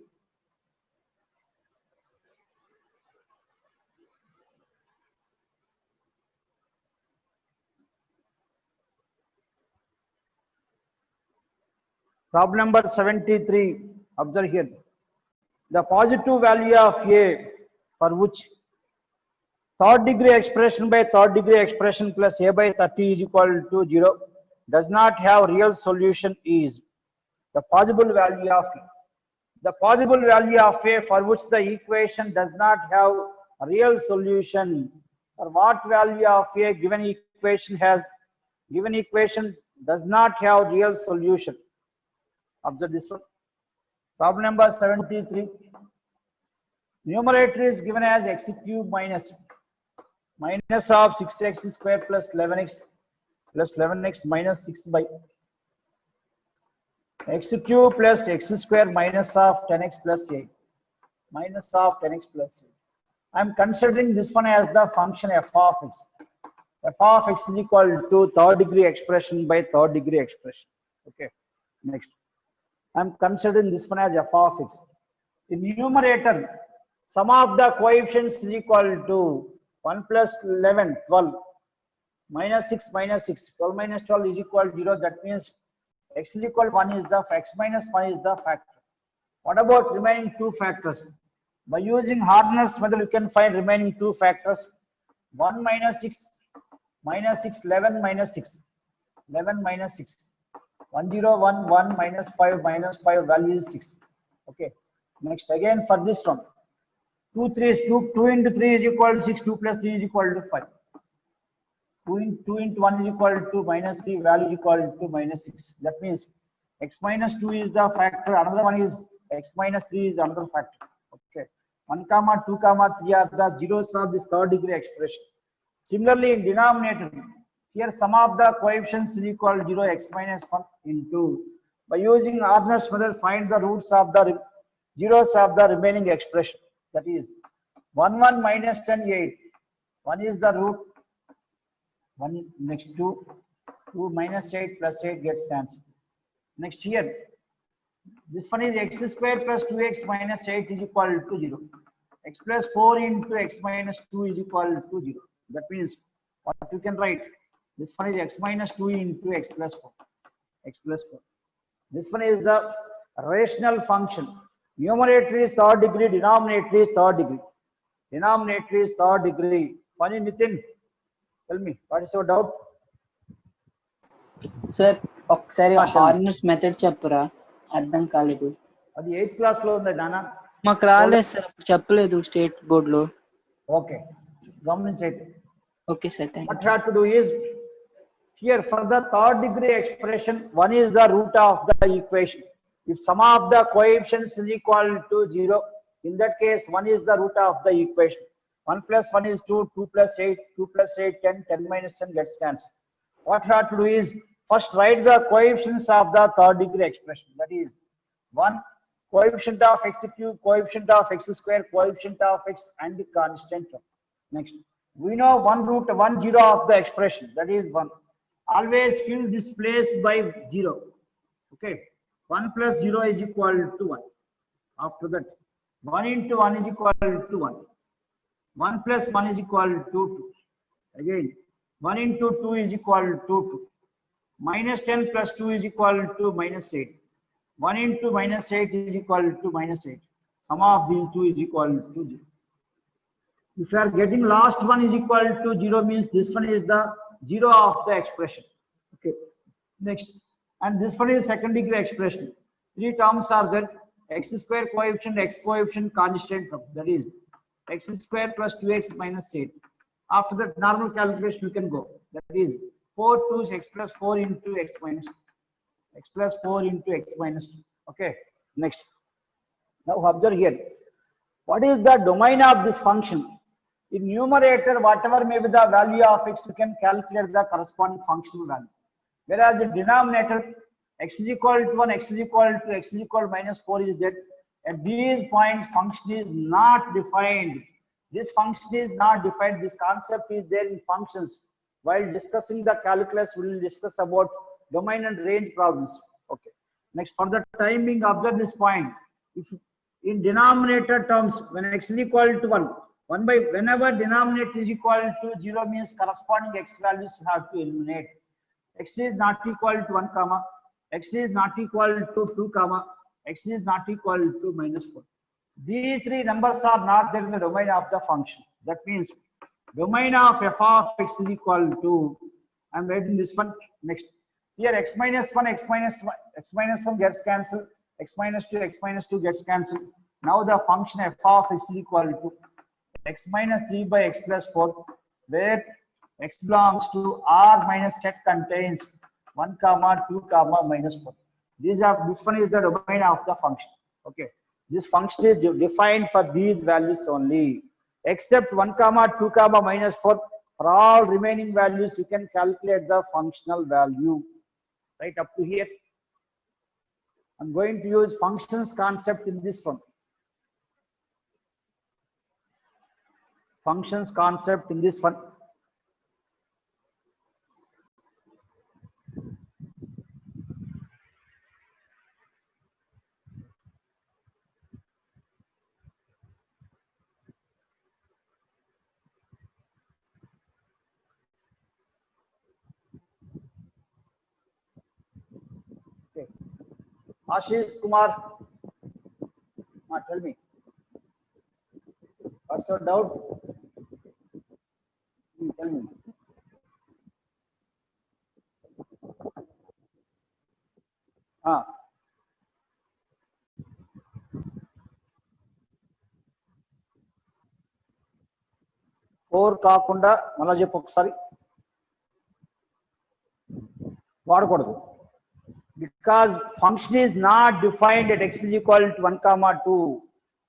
Problem number 73. Observe here. The positive value of A for which third degree expression by third degree expression plus A by 30 is equal to 0 does not have real solution is the possible value of A. The possible value of A for which the equation does not have a real solution, or what value of A given equation does not have real solution. Observe this one. Problem number 73. Numerator is given as x cube minus of 6x square plus 11x minus 6 by x cube plus x square minus of 10x plus 8 minus of 10x plus 8. I am considering this one as the function f of x. F of x is equal to third degree expression by third degree expression. Okay. Next, I am considering this one as f of x. In numerator, sum of the coefficients is equal to 1 plus 11, 12, minus 6, 12 minus 12 is equal to 0. That means x is equal to 1 is the x minus 1 is the factor. What about remaining two factors? By using Harner's method, you can find remaining two factors. 1 minus 6, 11 minus 6, 11 minus 6, 1 0 1 1 minus 5 value is 6. Okay. Next, again for this one, 2 into 3 is equal to 6, 2 plus 3 is equal to 5. 2 into 1 is equal to minus 3, value is equal to minus 6. That means x minus 2 is the factor, another one is x minus 3 is another factor. Okay. 1, 2, 3 are the zeros of this third degree expression. Similarly, in denominator, here sum of the coefficients is equal to 0, x minus 1 into, by using Harner's method, find the roots of the zeros of the remaining expression. That is 1 1 minus 10 8. 1 is the root. 1 next 2 minus 8 plus 8 gets cancelled. Next here, this one is x square plus 2x minus 8 is equal to 0. X plus 4 into x minus 2 is equal to 0. That means what you can write, this one is x minus 2 into x plus 4. X plus 4. This one is the rational function. Numerator is third degree, denominator is third degree. Denominator is third degree. Funny Nitin, tell me, what is your doubt? Sir ఒకసారి Horner's method చెప్పరా, అర్థం కాలేదు. అది 8th class లో ఉంది నాన్న. మాకు రాలేదు సార్, అప్పుడు చెప్పలేదు స్టేట్ బోర్డ్ లో. ఓకే, గమనించైతే. Okay sir, thank you. What you have to do is, here for the third degree expression, 1 is the root of the equation. If sum of the coefficients is equal to 0, in that case 1 is the root of the equation. 1 plus 1 is 2, 2 plus 8, 2 plus 8, 10, 10 minus 10 gets cancelled. What you have to do is, first write the coefficients of the third degree expression. That is 1, coefficient of x cube, coefficient of x square, coefficient of x and the constant term. Next, we know 1 root 1 0 of the expression, that is 1. Always fill this place by 0. Okay. 1 plus 0 is equal to 1. After that, 1 into 1 is equal to 1. 1 plus 1 is equal to 2. Again, 1 into 2 is equal to 2. Minus 10 plus 2 is equal to minus 8. 1 into minus 8 is equal to minus 8. Sum of these two is equal to 0. If you are getting last one is equal to 0, means this one is the 0 of the expression. Okay. Next. And this one is second degree expression. 3 terms are there: x square coefficient, x coefficient, constant term. That is x square plus 2x minus 8. After that, normal calculation you can go. That is 4 2 x plus 4 into x minus 2. X plus 4 into x minus 2. Okay. Next. Now observe here. What is the domain of this function? In numerator, whatever may be the value of x, you can calculate the corresponding functional value. Whereas in denominator, x is equal to 1, x is equal to minus 4 is there. At these points, function is not defined. This function is not defined. This concept is there in functions. While discussing the calculus, we will discuss about domain and range problems. Okay. Next, for the time being, observe this point. If in denominator terms, when x is equal to 1, whenever denominator is equal to 0 means corresponding x values you have to eliminate. X is not equal to 1 comma, x is not equal to 2 comma x is not equal to minus 4. These three numbers are not there in the domain of the function. That means domain of f of x is equal to, I'm writing this one next. Here x minus 1, x minus 1 gets cancelled, x minus 2 gets cancelled. Now the function f of x is equal to x minus 3 by x plus 4, where x belongs to R minus set contains 1 comma 2 comma minus 4. This one is the domain of the function. Okay, this function is defined for these values only, except 1 comma 2 comma minus 4. For all remaining values, you can calculate the functional value. Right up to here. I'm going to use functions concept in this one. Functions concept in this one. Okay. Ashish Kumar, tell me. What's your doubt? Tell me. Four కాకుండా మళ్ళా చెప్పు ఒకసారి వాడకూడదు. Because function is not defined at x is equal to 1 comma 2.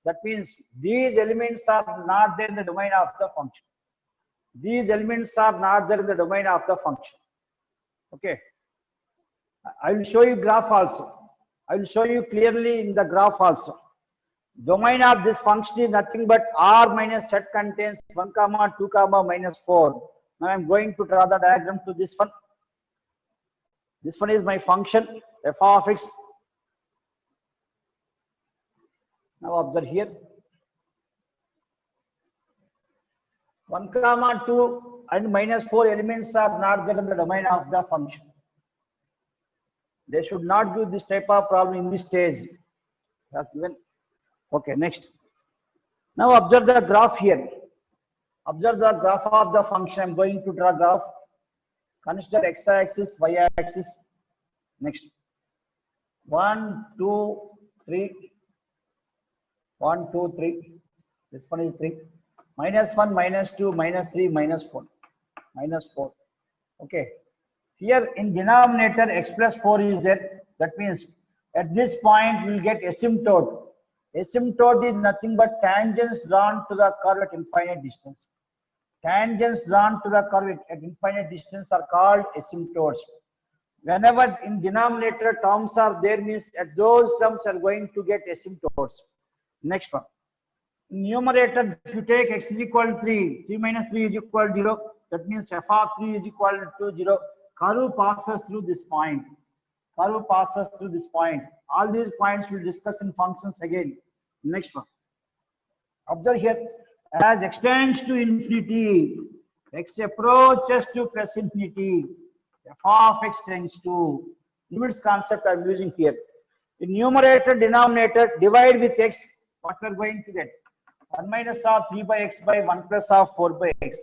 That means these elements are not there in the domain of the function. These elements are not there in the domain of the function. Okay. I will show you graph also. I will show you clearly in the graph also. Domain of this function is nothing but R minus set contains 1 comma 2 comma minus 4. Now I am going to draw the diagram to this one. This one is my function f of x. Now observe here. 1 comma 2 and minus 4 elements are not there in the domain of the function. They should not do this type of problem in this stage. Given. Okay, next. Now observe the graph here. Observe the graph of the function. I'm going to draw graph. Consider x-axis, y-axis. Next. 1, 2, 3. 1, 2, 3. This one is 3. Minus 1, minus 2, minus 3, minus 4. Minus 4. Okay. Here in denominator, x plus 4 is there. That means at this point we will get asymptote. Asymptote is nothing but tangents drawn to the curve at infinite distance. Tangents drawn to the curve at infinite distance are called asymptotes. Whenever in denominator terms are there, means at those terms are going to get asymptotes. Next one. In numerator, if you take x is equal to 3, 3 minus 3 is equal to 0. That means f of 3 is equal to 0. Curve passes through this point. Curve passes through this point. All these points we'll discuss in functions again. Next one. Observe here. As x tends to infinity, x approaches to plus infinity, f of x tends to, limits concept I'm using here. In numerator, denominator, divide with x, what we're going to get? 1 minus of 3 by x by 1 plus of 4 by x.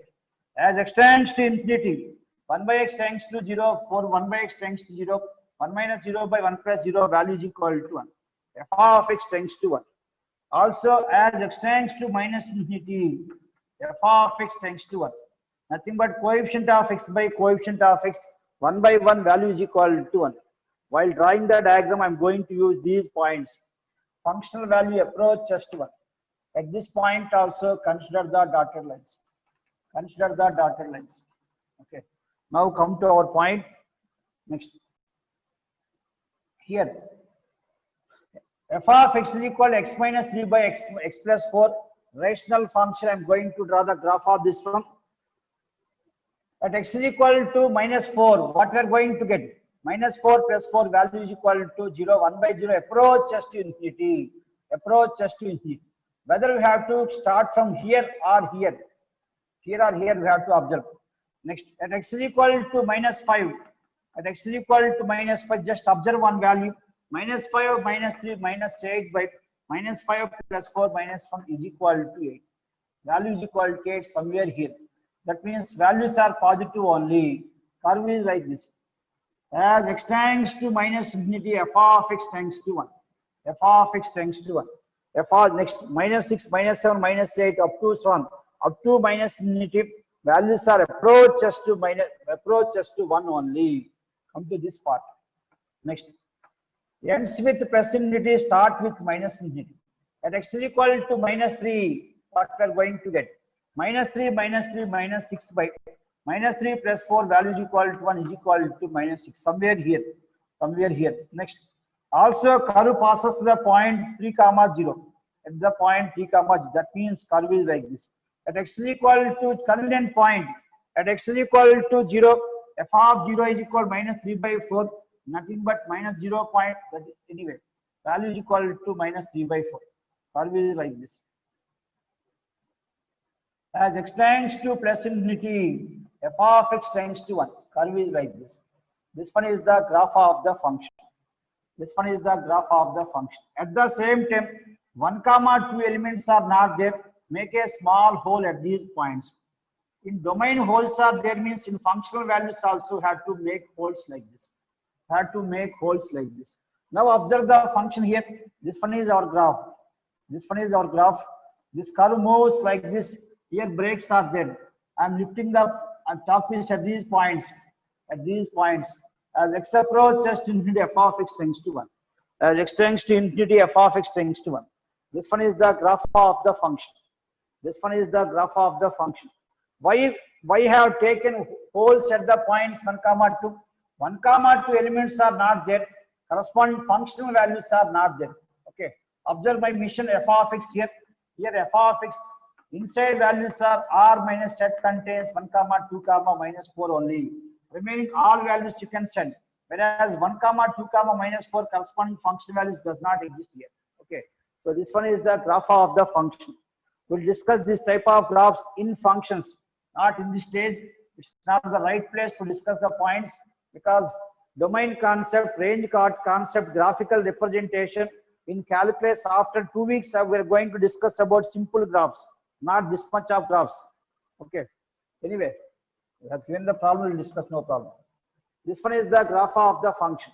As x tends to infinity, 1 by x tends to 0, 1 by x tends to 0, 1 minus 0 by 1 plus 0, value is equal to 1. f of x tends to 1. Also, as x tends to minus infinity, f of x tends to 1. Nothing but coefficient of x by coefficient of x, 1 by 1 value is equal to 1. While drawing the diagram, I am going to use these points. Functional value approaches to 1. At this point also consider the dotted lines. Consider the dotted lines. Okay. Now come to our point. Next. Here. F of x is equal to x minus 3 by x plus 4. Rational function. I am going to draw the graph of this one. At x is equal to minus 4. What we are going to get? Minus 4 plus 4 value is equal to 0. 1 by 0 approaches to infinity. Approaches to infinity. Whether we have to start from here or here. Here or here we have to observe. Next. At x is equal to minus 5. At x is equal to -5, just observe one value. -5, -3, -8 by -5 plus 4 -1 is equal to 8. Value is equal to 8 somewhere here. That means values are positive only. Curve is like this. As x tends to -infinity, f of x tends to 1. F of x tends to 1. F of next -6, -7, -8 up to so on. Up to -infinity, values are approaches to 1 only. Come to this part. Next. Ends with plus infinity, start with -infinity. At x is equal to -3, what we are going to get? -3, -3, -6 by -3 plus 4, value is equal to 1 is equal to -6. Somewhere here. Somewhere here. Next. Also, curve passes to the point 3, 0. At the point 3, 0. That means curve is like this. At x is equal to convenient point. At x is equal to 0, f of 0 is equal to -3 by 4. Nothing but -0 point. That is, anyway, value is equal to -3 by 4. Curve is like this. As x tends to plus infinity, f of x tends to 1. Curve is like this. This one is the graph of the function. This one is the graph of the function. At the same time, 1, 2 elements are not there. Make a small hole at these points. In domain, holes are there, means in functional values also have to make holes like this. Have to make holes like this. Now observe the function here. This one is our graph. This one is our graph. This curve moves like this. Here breaks are there. I'm lifting the top is at these points. At these points. As x approaches to infinity, f of x tends to 1. As x tends to infinity, f of x tends to 1. This one is the graph of the function. This one is the graph of the function. Why have taken holes at the points 1, 2? 1, 2 elements are not there. Corresponding functional values are not there. Okay. Observe my mission f of x here. Here f of x. Inside values are r minus set contains 1, 2, -4 only. Remaining all values you can send. Whereas 1, 2, -4 corresponding function values does not exist here. Okay. So this one is the graph of the function. We'll discuss this type of graphs in functions. Not in this stage. It's not the right place to discuss the points because domain concept, range concept, graphical representation in calculus. After 2 weeks, we're going to discuss about simple graphs, not this much of graphs. Okay. Anyway, we have given the problem, we'll discuss, no problem. This one is the graph of the function.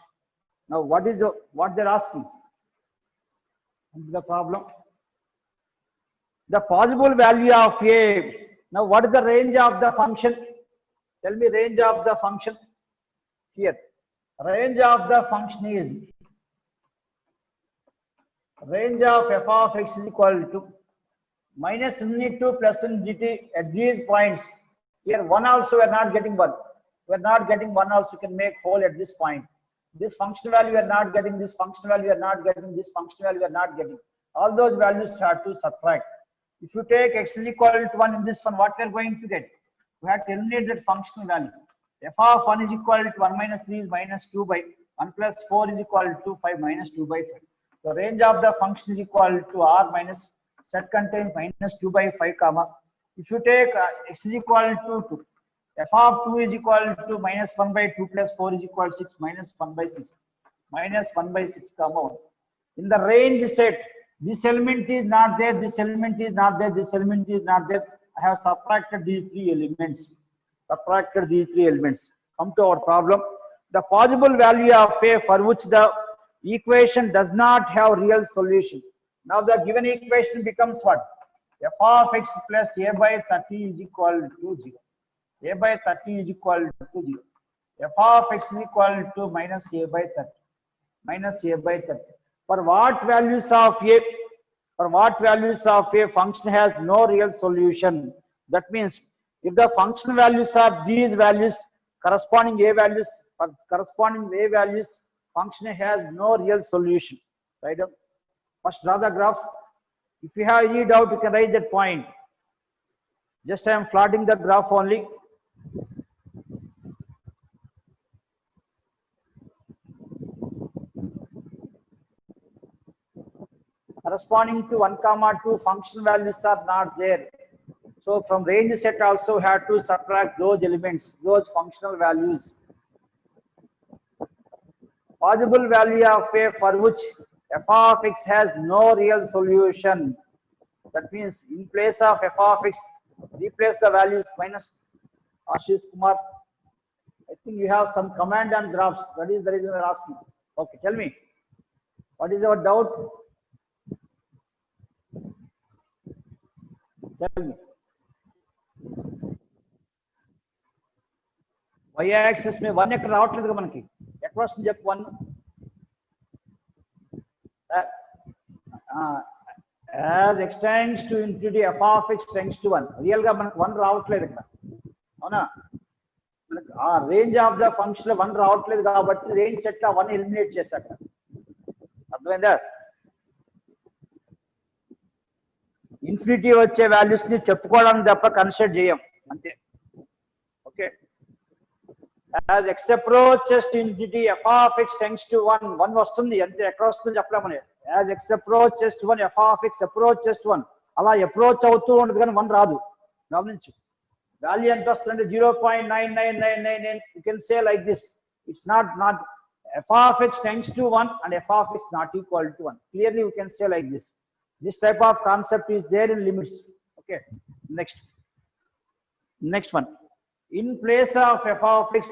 Now, what they're asking? The problem. The possible value of a. Now, what is the range of the function? Tell me range of the function. Here, range of the function is range of f of x is equal to -infinity to plus infinity at these points. Here, 1 also we are not getting 1. We are not getting 1 also. You can make hole at this point. This function value we are not getting. This function value we are not getting. This function value we are not getting. All those values have to subtract. If you take x is equal to 1 in this one, what we are going to get? We have to eliminate that functional value. F of 1 is equal to 1 minus 3 is -2 by 1 plus 4 is equal to 5 minus 2 by 5. So range of the function is equal to r minus set contains -2 by 5 comma. If you take x is equal to 2, f of 2 is equal to -1 by 2 plus 4 is equal to 6 minus 1 by 6 minus 1 by 6 comma 1. In the range set, this element is not there, this element is not there, this element is not there. I have subtracted these 3 elements. Subtracted these 3 elements. Come to our problem. The possible value of a for which the equation does not have real solution. Now the given equation becomes what? F of x plus a by 30 is equal to 0. A by 30 is equal to 0. F of x is equal to minus a by 30. Minus a by 30. For what values of a? For what values of a function has no real solution? That means if the function values are these values, corresponding a values, for corresponding a values, function has no real solution. Right? First draw the graph. If you have any doubt, you can write that point. Just I am plotting the graph only. Corresponding to 1, 2 function values are not there. So from range set also have to subtract those elements, those functional values. possible value of a for which f of x has no real solution. That means in place of f of x, replace the values minus. Ashish Kumar, I think you have some command and graphs. That is the reason we are asking. Okay, tell me, what is your doubt? Tell me. Y axis में 1 ఎక్కడ రావట్లేదు కదా మనకి. ఎక్కడ వస్తుంది చెప్పు 1? As x tends to infinity, f of x tends to 1. Real గా మనకు 1 రావట్లేదు ఇక్కడ. అవునా? మనకు ఆ రేంజ్ ఆఫ్ ద ఫంక్షన్ లో 1 రావట్లేదు కాబట్టి రేంజ్ సెట్ లో 1 ఎలిమినేట్ చేశాక. అర్థమైందా? ఇన్ఫినిటీ వచ్చే వాల్యూస్ ని చెప్పుకోవడానికి తప్ప కన్సిడర్ చేయం అంతే. Okay. As x approaches to infinity, f of x tends to 1. 1 వస్తుంది అంతే. ఎక్కడ వస్తుంది చెప్పలేమని. As x approaches to 1, f of x approaches to 1. అలా అప్రోచ్ అవుతూ ఉండదు కానీ 1 రాదు. గమనించు. వాల్యూ ఎంత వస్తుందంటే 0.9999. You can say like this. It's not f of x tends to 1 and f of x not equal to 1. Clearly we can say like this. This type of concept is there in limits. Okay. Next one. In place of f of x,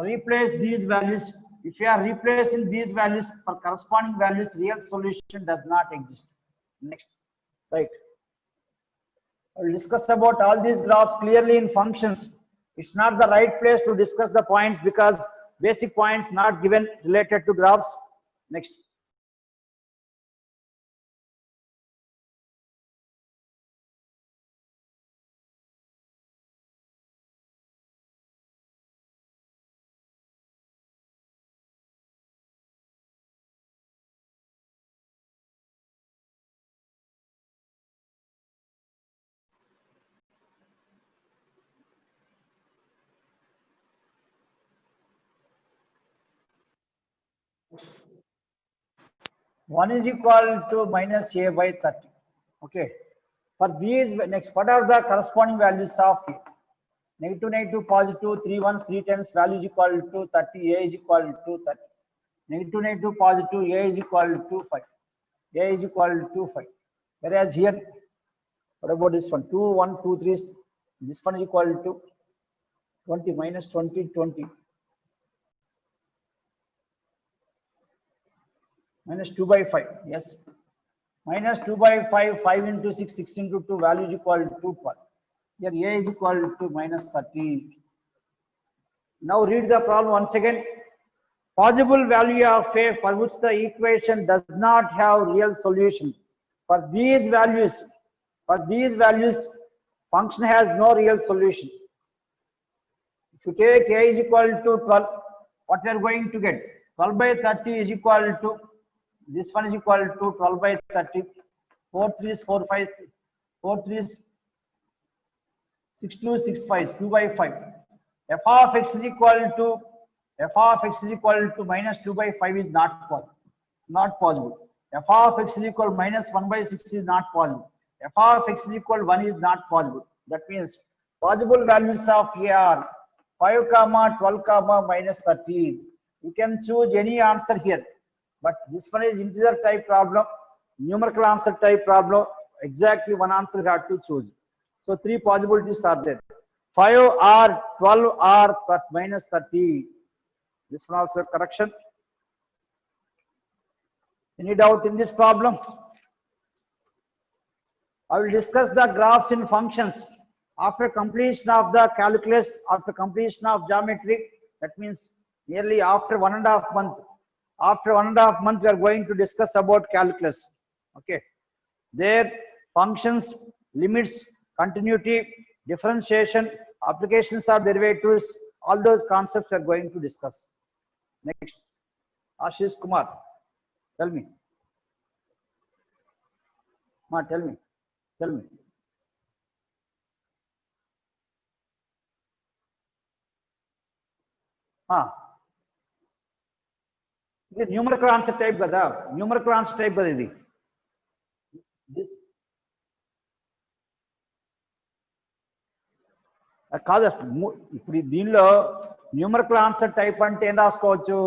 replace these values. If you are replacing these values for corresponding values, real solution does not exist. Next, right. I will discuss about all these graphs clearly in functions. It's not the right place to discuss the points because basic points not given related to graphs. Next. One is equal to minus a by 30. Okay. For these, next, what are the corresponding values of a? Negative, negative, positive, 3 ones, 3 tens, value is equal to 30, a is equal to 30. Negative, negative, positive, a is equal to 5. A is equal to 5. Whereas here, what about this one? 2, 1, 2, 3. This one is equal to 20, minus 20, 20. Minus 2 by 5, yes. Minus 2 by 5, 5 into 6, 6 into 2, value is equal to 12. Here a is equal to minus 30. Now read the problem once again. Possible value of a for which the equation does not have real solution. For these values, function has no real solution. If you take a is equal to 12, what we are going to get? 12 by 30 is equal to, this one is equal to 12 by 30. 4 3s, 4 5, 4 3s, 6 2, 6 5, 2 by 5. F of x is equal to minus 2 by 5 is not possible. F of x is equal minus 1 by 6 is not possible. F of x is equal 1 is not possible. That means possible values of a are 5, 12, minus 30. You can choose any answer here. But this one is integer type problem, numerical answer type problem. Exactly one answer you have to choose. So 3 possibilities are there. 5 or 12 or minus 30. This one also correction. Any doubt in this problem? I will discuss the graphs in functions after completion of the calculus, after completion of geometry. That means nearly after 1.5 months. After 1.5 months, we are going to discuss about calculus. Okay. There, functions, limits, continuity, differentiation, applications of derivatives, all those concepts we are going to discuss. Next, Ashish Kumar, tell me. Ma, tell me. ఇది numerical answer type కదా, ఇది కాదు అసలు. ఇప్పుడు దీనిలో numerical answer type అంటే ఏం రాసుకోవచ్చు?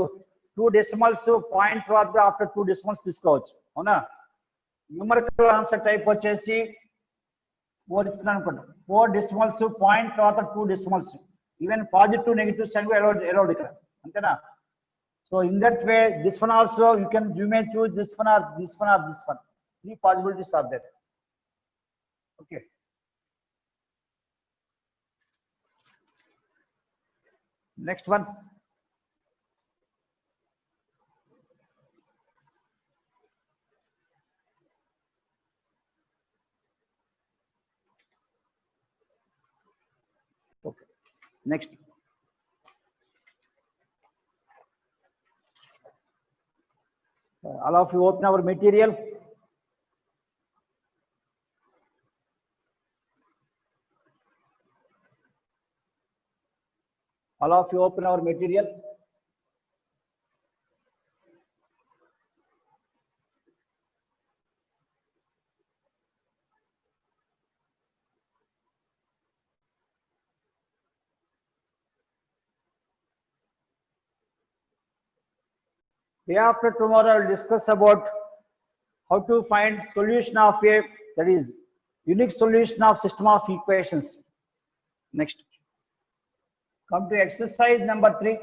2 decimals పాయింట్ తర్వాత ఆఫ్టర్ 2 decimals తీసుకోవచ్చు అవునా న్యూమరికల్ ఆన్సర్ టైప్ వచ్చేసి 4 ఇస్తున్నాను అనుకుంటా 4 decimals పాయింట్ తర్వాత 2 decimals even positive negative sign allowed ఇక్కడ అంతేనా so in that way this one also you may choose this one or this one or this one 3 possibilities are there okay next one okay next all of you open our material all of you open our material day after tomorrow I will discuss about how to find solution of a that is unique solution of system of equations next come to exercise number 3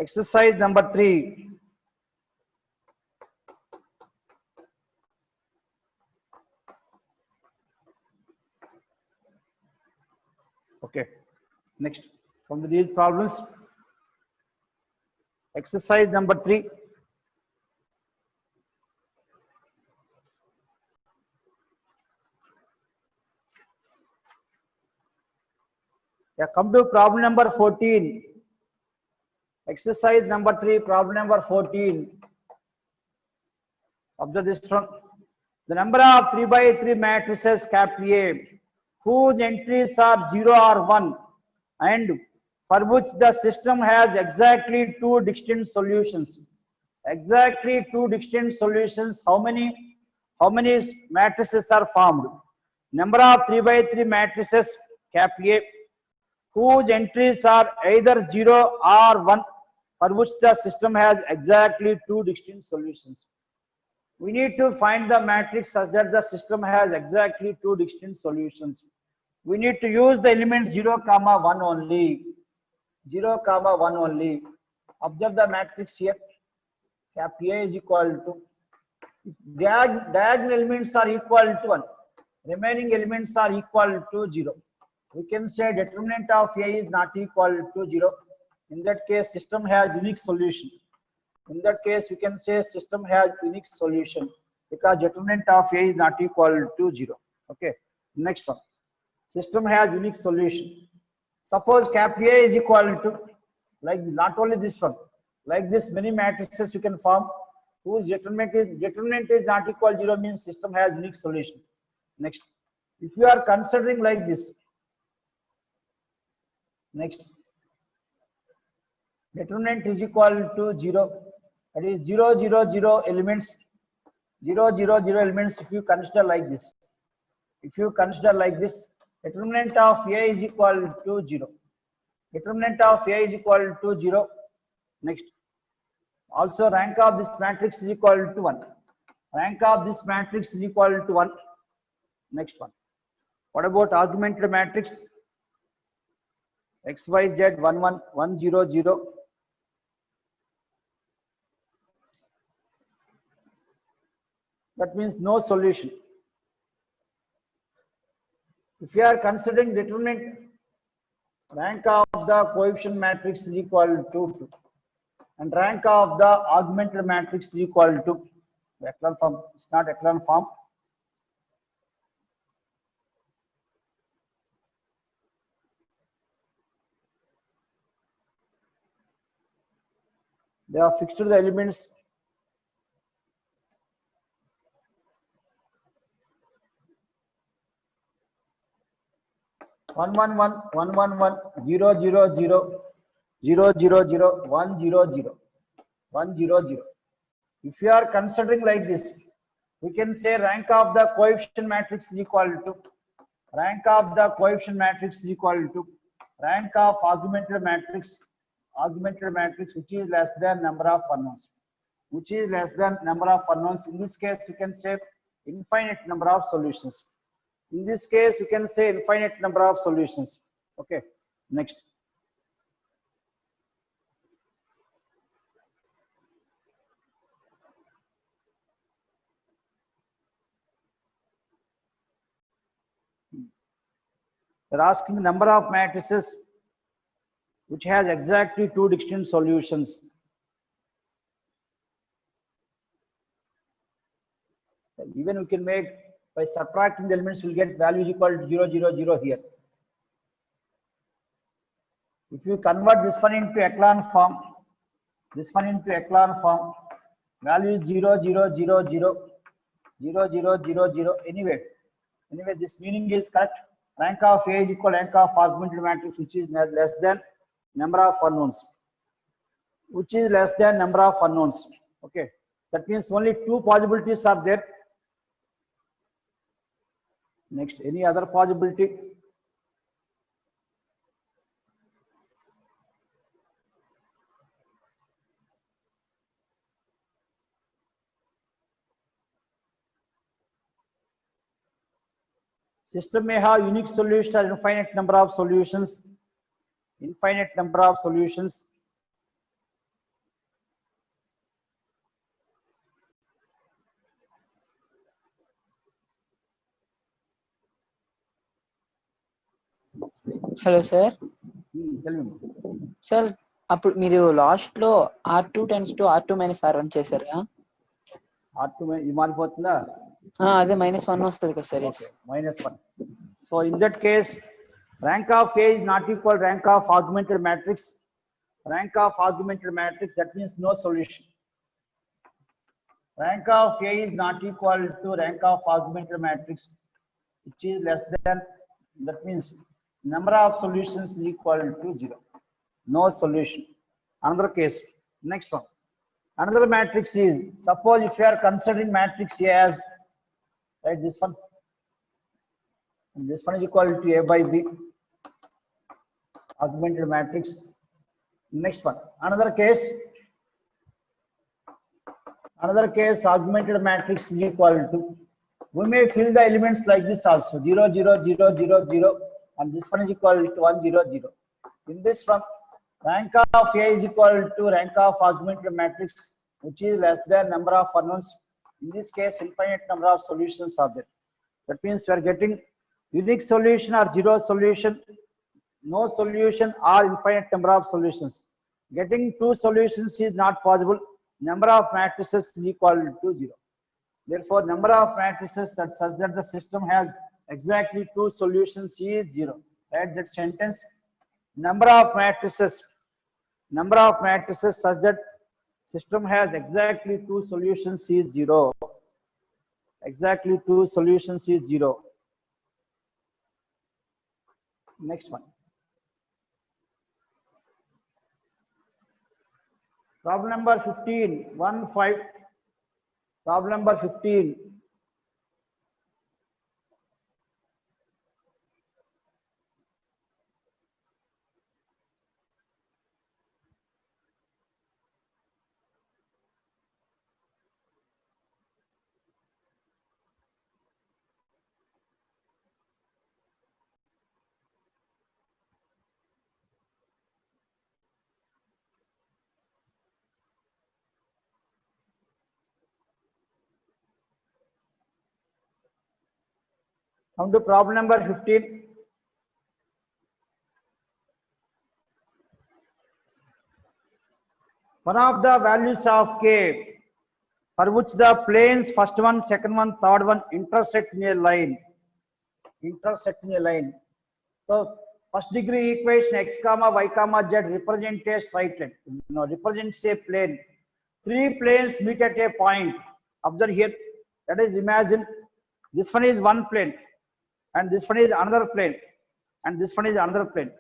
exercise number 3 okay next come to these problems exercise number 3 yeah come to problem number 14 exercise number 3 problem number 14 observe this one the number of 3 by 3 matrices capital A whose entries are 0 or 1 and for which the system has exactly 2 distinct solutions exactly 2 distinct solutions how many matrices are formed number of 3 by 3 matrices capital A whose entries are either 0 or 1 for which the system has exactly 2 distinct solutions we need to find the matrix such that the system has exactly 2 distinct solutions we need to use the element 0 comma 1 only 0 comma 1 only observe the matrix here capital A is equal to diagonal elements are equal to 1 remaining elements are equal to 0 we can say determinant of A is not equal to 0 in that case system has unique solution in that case we can say system has unique solution because determinant of A is not equal to 0 okay next one system has unique solution suppose capital A is equal to like not only this one like this many matrices you can form whose determinant is not equal to 0 means system has unique solution next if you are considering like this next determinant is equal to 0 that is 0 0 0 elements 0 0 0 elements if you consider like this if you consider like this determinant of A is equal to 0 determinant of A is equal to 0 next also rank of this matrix is equal to 1 rank of this matrix is equal to 1 next one what about augmented matrix x y z 1 1 1 0 0 that means no solution if you are considering determinant rank of the coefficient matrix is equal to 2 and rank of the augmented matrix is equal to echelon form it's not echelon form they are fixed the elements 1 1 1 1 1 1 0 0 0 0 0 0 1 0 0 1 0 0 if you are considering like this we can say rank of the coefficient matrix is equal to rank of the coefficient matrix is equal to rank of augmented matrix augmented matrix which is less than number of unknowns. Which is less than number of unknowns. In this case, you can say infinite number of solutions. In this case, you can say infinite number of solutions. Okay. Next. They're asking number of matrices which has exactly two distinct solutions. Even we can make by subtracting the elements, we'll get value equal to 0, 0, 0 here. If you convert this one into echelon form, value is 0, 0, 0, 0, 0, 0, 0, 0. Anyway, this meaning is correct. Rank of A is equal to rank of augmented matrix, which is less than number of unknowns. Okay, that means only two possibilities are there. Next, any other possibility? System may have unique solution or infinite number of solutions. Hello sir. Tell me. Sir అప్పుడు మీరు last లో R2 tends to R2 minus R1 చేశారా? R2 ఇది మారిపోతుందా? అదే -1 వస్తుంది కదా sir. -1. So in that case, rank of A is not equal rank of augmented matrix. That means no solution. Rank of A is not equal to rank of augmented matrix, which is less than, that means number of solutions is equal to 0. No solution. Another case, next one. Another matrix is, suppose if you are considering matrix A as, right, this one, and this one is equal to A by B, augmented matrix. Next one, another case, augmented matrix is equal to, we may fill the elements like this also, 0, 0, 0, 0, 0, and this one is equal to 1, 0, 0. In this one, rank of A is equal to rank of augmented matrix, which is less than number of unknowns. In this case, infinite number of solutions are there. That means we are getting unique solution or zero solution, no solution or infinite number of solutions. Getting two solutions is not possible. Number of matrices is equal to 0. Therefore, number of matrices that such that the system has exactly two solutions is 0. Write that sentence. Number of matrices such that system has exactly two solutions is 0. Exactly two solutions is 0. Next one. Problem number 15, 1, 5. Problem number 15. Come to problem number 15. One of the values of K for which the planes first one, second one, third one intersect in a line. So first degree equation x comma y comma z represent a straight line. No, represents a plane. Three planes meet at a point. Observe here. That is, imagine this one is one plane, and this one is another plane, and this one is another plane.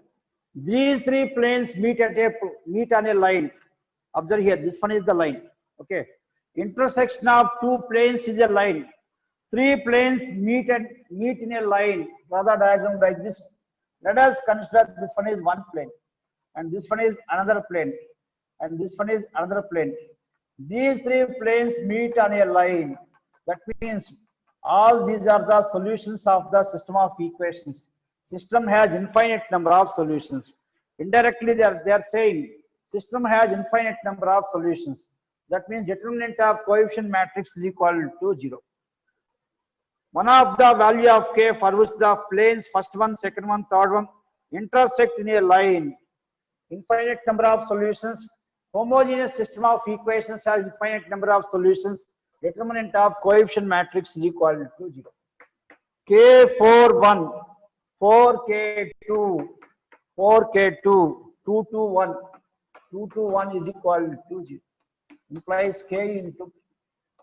These three planes meet on a line. Observe here, this one is the line. Okay, intersection of two planes is a line. Three planes meet in a line. Draw the diagram like this. Let us consider this one is one plane. and this one is another plane, and this one is another plane. These three planes meet on a line. That means all these are the solutions of the system of equations. System has infinite number of solutions. Indirectly, they are saying system has infinite number of solutions. That means determinant of coefficient matrix is equal to 0. One of the value of k for which the planes first one, second one, third one intersect in a line. Infinite number of solutions. Homogeneous system of equations has infinite number of solutions. Determinant of coefficient matrix is equal to 0. K41, 4K2, 4K2, 2 to 1, 2 to 1 is equal to 0. Implies K into,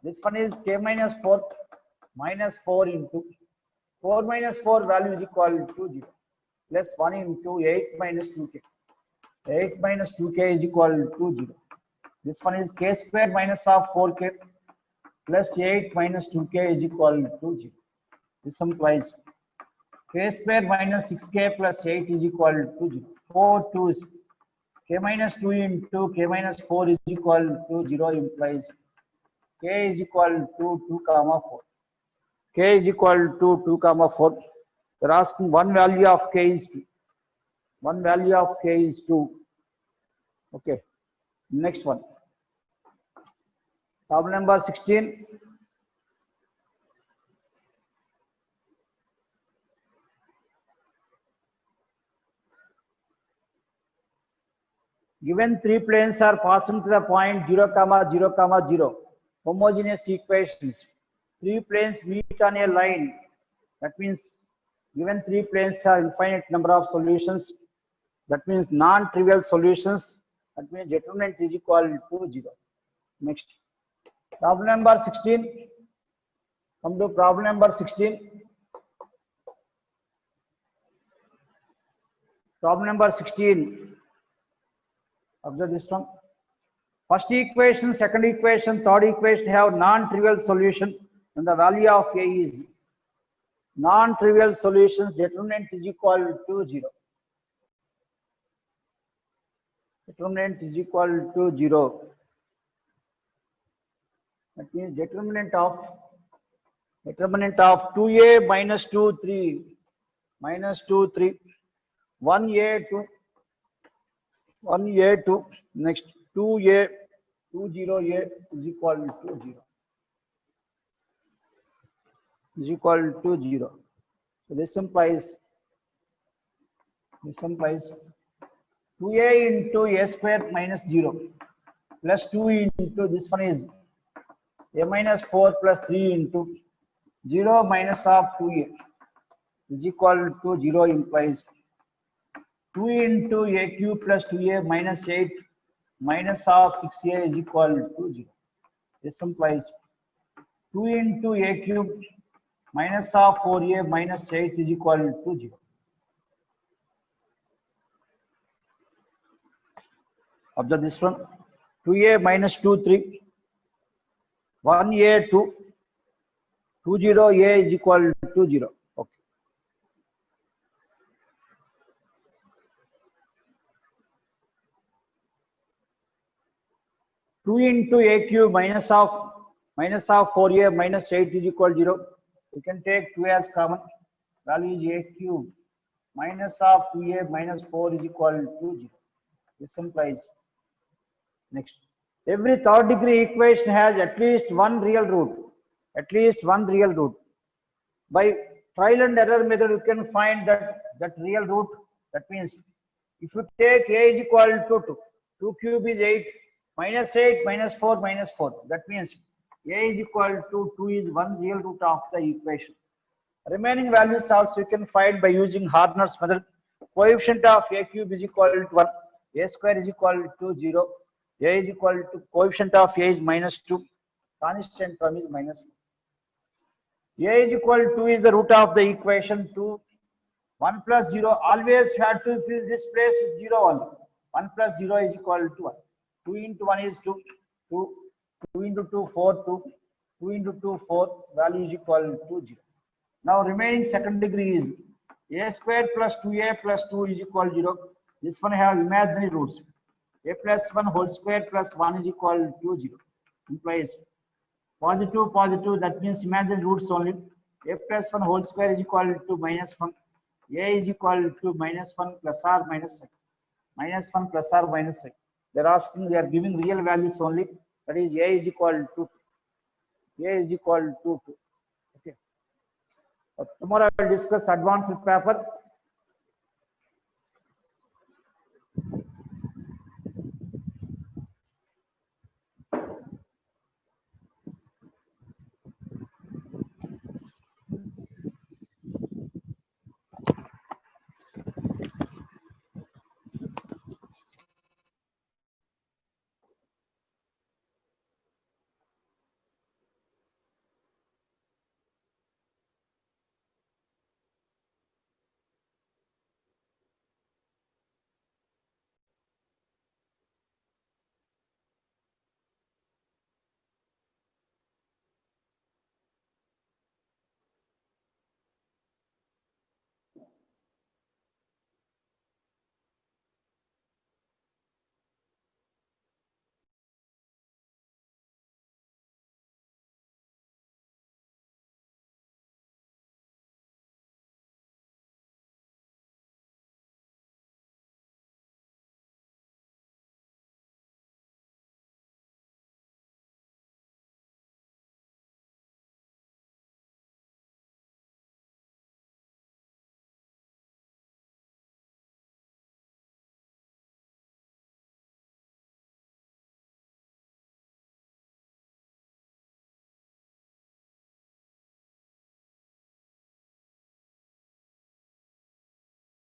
this one is K minus 4, minus 4 into, 4 minus 4 value is equal to 0. Plus 1 into 8 minus 2K. 8 minus 2K is equal to 0. This one is K square minus of 4K plus 8 minus 2K is equal to 0. This implies K square minus 6K plus 8 is equal to 0. 4 2 is K minus 2 into K minus 4 is equal to 0 implies K is equal to 2 comma 4. K is equal to 2 comma 4. They're asking one value of K is 2. One value of K is 2. Okay. Next one. Problem number 16. Given three planes are passing to the point 0, 0, 0, homogeneous equations. Three planes meet on a line. That means given three planes have infinite number of solutions. That means non-trivial solutions. That means determinant is equal to 0. Next. Problem number 16. Come to problem number 16. Problem number 16. Observe this one. First equation, second equation, third equation have non-trivial solution, and the value of A is non-trivial solutions. Determinant is equal to 0. Determinant is equal to 0. That means determinant of 2A minus 2 3 minus 2 3 1A 2 1A 2 next 2A 20A is equal to 0 is equal to 0. So this implies 2A into A square minus 0 plus 2 into this one is A minus 4 plus 3 into 0 minus of 2A is equal to 0 implies 2 into A cube plus 2A minus 8 minus of 6A is equal to 0. This implies 2 into A cube minus of 4A minus 8 is equal to 0. Observe this one. 2A minus 2 3 1A 2 20A is equal to 0. Okay. Two into A cube minus of 4A minus 8 is equal to 0. We can take 2 as common. Value is A cube minus of 2A minus 4 is equal to 0. This implies next. Every third degree equation has at least one real root. At least one real root. By trial and error method, you can find that real root. That means if you take A is equal to 2, 2 cube is 8, minus 8 minus 4 minus 4. That means A is equal to 2 is one real root of the equation. Remaining values also you can find by using Harner's method. Coefficient of A cube is equal to 1, A square is equal to 0, A is equal to coefficient of A is minus 2, constant term is minus 4. A is equal to 2 is the root of the equation 2. 1 plus 0, always you have to fill this place with 0 only. 1 plus 0 is equal to 1. 2 into 1 is 2. 2 into 2, 4, 2. 2 into 2, 4. Value is equal to 0. Now remaining second degree is A square plus 2A plus 2 is equal to 0. This one have imaginary roots. A plus 1 whole square plus 1 is equal to 0. Implies positive, positive, that means imaginary roots only. A plus 1 whole square is equal to minus 1. A is equal to minus 1 plus or minus 1. Minus 1 plus or minus 1. They are asking, they are giving real values only. That is A is equal to 2. A is equal to 2. Okay. Tomorrow I will discuss advanced paper.